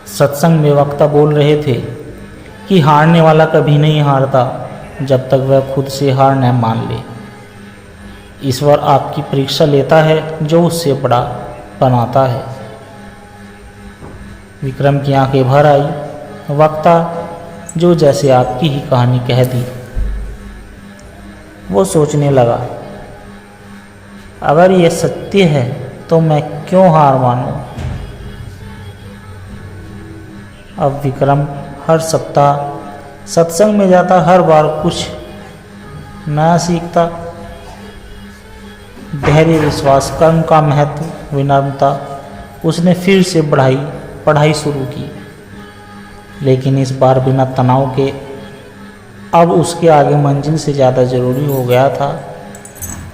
सत्संग में वक्ता बोल रहे थे कि हारने वाला कभी नहीं हारता जब तक वह खुद से हार न मान ले। ईश्वर आपकी परीक्षा लेता है जो उससे बड़ा बनाता है। विक्रम की आंखें भर आई। वक्ता जो जैसे आपकी ही कहानी कह दी। वो सोचने लगा, अगर ये सत्य है तो मैं क्यों हार मानूं? अब विक्रम हर सप्ताह सत्संग में जाता, हर बार कुछ नया सीखता। धैर्य, विश्वास, कर्म का महत्व, विनम्रता। उसने फिर से पढ़ाई शुरू की, लेकिन इस बार बिना तनाव के। अब उसके आगे मंजिल से ज़्यादा ज़रूरी हो गया था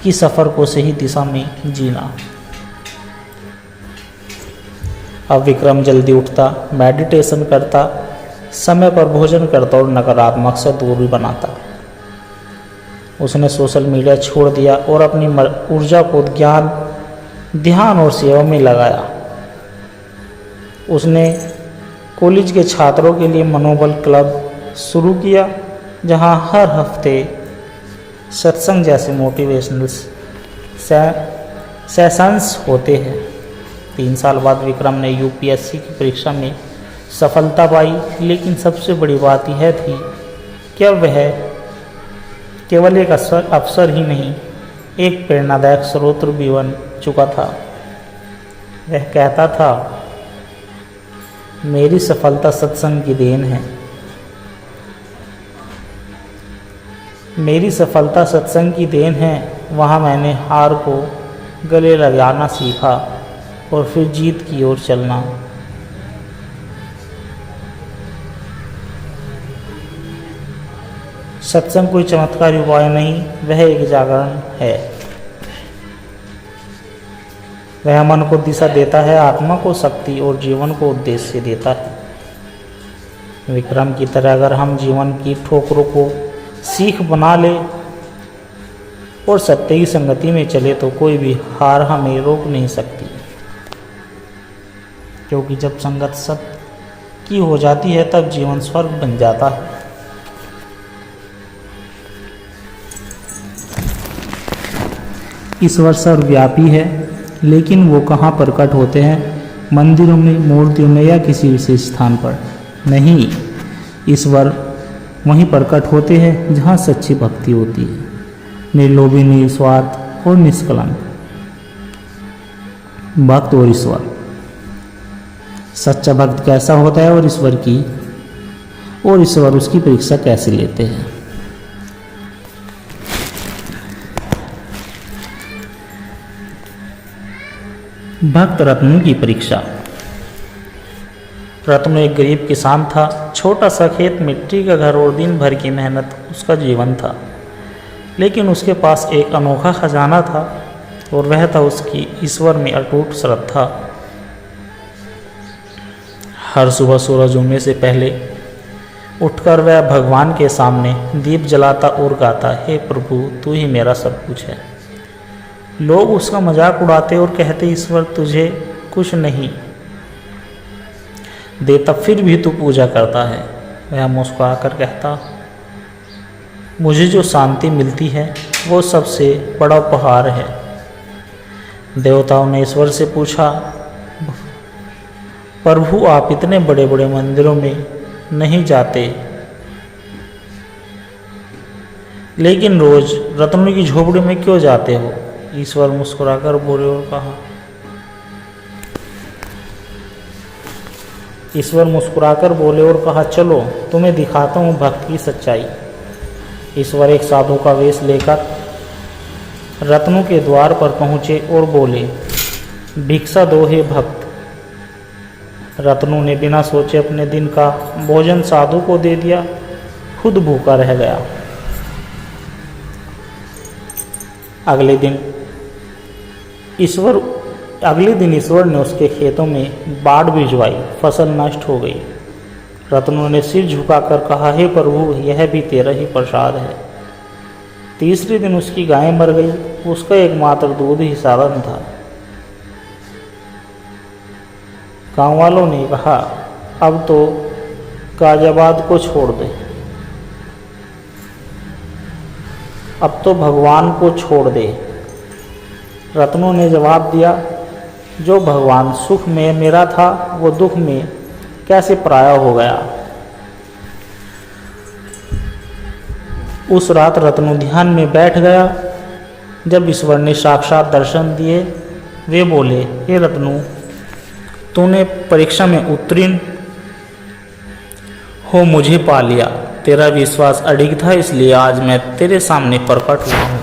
कि सफ़र को सही दिशा में जीना। अब विक्रम जल्दी उठता, मेडिटेशन करता, समय पर भोजन करता और नकारात्मक से दूरी बनाता। उसने सोशल मीडिया छोड़ दिया और अपनी ऊर्जा को ज्ञान, ध्यान और सेवा में लगाया। उसने कॉलेज के छात्रों के लिए मनोबल क्लब शुरू किया, जहां हर हफ्ते सत्संग जैसे मोटिवेशनल सेशंस होते हैं। 3 साल बाद विक्रम ने UPSC की परीक्षा में सफलता पाई, लेकिन सबसे बड़ी बात यह थी कि अब वह केवल एक अवसर ही नहीं, एक प्रेरणादायक स्रोत भी बन चुका था। वह कहता था, मेरी सफलता सत्संग की देन है। मेरी सफलता सत्संग की देन है। वहाँ मैंने हार को गले लगाना सीखा और फिर जीत की ओर चलना। सत्संग कोई चमत्कारी उपाय नहीं, वह एक जागरण है। वह मन को दिशा देता है, आत्मा को शक्ति और जीवन को उद्देश्य देता है। विक्रम की तरह अगर हम जीवन की ठोकरों को सीख बना ले और सत्य की संगति में चले तो कोई भी हार हमें रोक नहीं सकती, क्योंकि जब संगत सत्य की हो जाती है तब जीवन स्वर्ग बन जाता है। ईश्वर सर्वव्यापी है, लेकिन वो कहाँ प्रकट होते हैं? मंदिरों में, मूर्तियों में या किसी विशेष स्थान पर नहीं। ईश्वर वहीं प्रकट होते हैं जहाँ सच्ची भक्ति होती है, निर्लोभी, निस्वार्थ और निष्कलंक। भक्त और ईश्वर। सच्चा भक्त कैसा होता है और ईश्वर उसकी परीक्षा कैसे लेते हैं? भक्त रत्न की परीक्षा। रत्न एक गरीब किसान था। छोटा सा खेत, मिट्टी का घर और दिन भर की मेहनत उसका जीवन था। लेकिन उसके पास एक अनोखा खजाना था और वह था उसकी ईश्वर में अटूट श्रद्धा। हर सुबह सूरज उगने से पहले उठकर वह भगवान के सामने दीप जलाता और गाता, हे प्रभु तू ही मेरा सब कुछ है। लोग उसका मजाक उड़ाते और कहते, ईश्वर तुझे कुछ नहीं देता फिर भी तू पूजा करता है। वह मुस्कुराकर कहता, मुझे जो शांति मिलती है वो सबसे बड़ा उपहार है। देवताओं ने ईश्वर से पूछा, प्रभु आप इतने बड़े बड़े मंदिरों में नहीं जाते, लेकिन रोज रत्नों की झोपड़ी में क्यों जाते हो? ईश्वर मुस्कुराकर बोले और कहा, चलो तुम्हें दिखाता हूँ भक्त की सच्चाई। ईश्वर एक साधु का वेश लेकर रत्नों के द्वार पर पहुँचे और बोले, भिक्षा दो हे भक्त। रत्नों ने बिना सोचे अपने दिन का भोजन साधु को दे दिया, खुद भूखा रह गया। अगले दिन ईश्वर ने उसके खेतों में बाढ़ भिजवाई, फसल नष्ट हो गई। रत्नों ने सिर झुकाकर कहा, हे प्रभु यह भी तेरा ही प्रसाद है। तीसरे दिन उसकी गाय मर गई, उसका एकमात्र दूध ही साधन था। गाँव वालों ने कहा, अब तो गाजियाबाद को छोड़ दे, अब तो भगवान को छोड़ दे। रत्नों ने जवाब दिया, जो भगवान सुख में मेरा था वो दुख में कैसे पराया हो गया। उस रात रत्नों ध्यान में बैठ गया। जब ईश्वर ने साक्षात दर्शन दिए, वे बोले, हे रत्नों तूने परीक्षा में उत्तीर्ण हो मुझे पा लिया। तेरा विश्वास अडिग था, इसलिए आज मैं तेरे सामने प्रकट हुआ हूँ।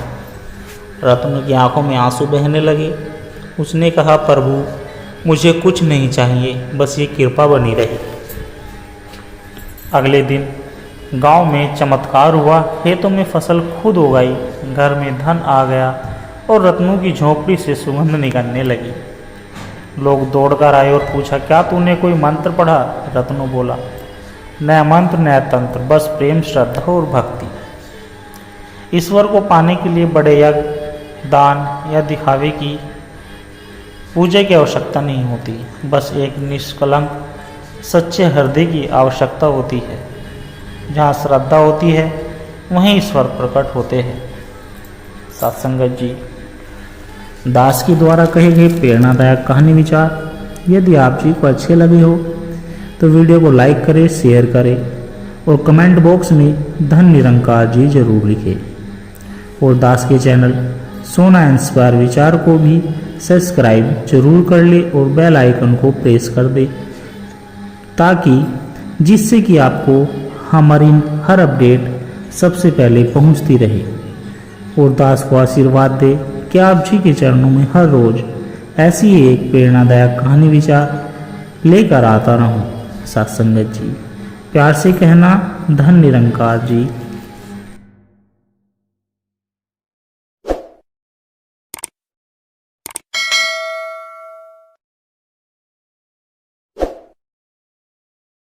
रत्न की आंखों में आंसू बहने लगे। उसने कहा, प्रभु मुझे कुछ नहीं चाहिए, बस ये कृपा बनी रही। अगले दिन गांव में चमत्कार हुआ। खेतों में फसल खुद हो गई, घर में धन आ गया और रत्नों की झोपड़ी से सुगंध निकलने लगी। लोग दौड़कर आए और पूछा, क्या तूने कोई मंत्र पढ़ा? रत्नों बोला, न मंत्र न तंत्र, बस प्रेम श्रद्धा और भक्ति। ईश्वर को पाने के लिए बड़े यज्ञ, दान या दिखावे की पूजा की आवश्यकता नहीं होती, बस एक निष्कलंक सच्चे हृदय की आवश्यकता होती है। जहाँ श्रद्धा होती है वहीं ईश्वर प्रकट होते हैं। सत्संगत जी, दास के द्वारा कहे गए प्रेरणादायक कहानी विचार यदि आप जी को अच्छे लगे हो तो वीडियो को लाइक करें, शेयर करें और कमेंट बॉक्स में धन निरंकार जी जरूर लिखें। और दास के चैनल सोना इंस्पायर विचार को भी सब्सक्राइब जरूर कर ले और बेल आइकन को प्रेस कर दे, ताकि जिससे कि आपको हमारी हर अपडेट सबसे पहले पहुंचती रहे। और दास को आशीर्वाद दे कि आप जी के चरणों में हर रोज ऐसी ही एक प्रेरणादायक कहानी विचार लेकर आता रहूं। सत्संगत जी, प्यार से कहना, धन निरंकार जी।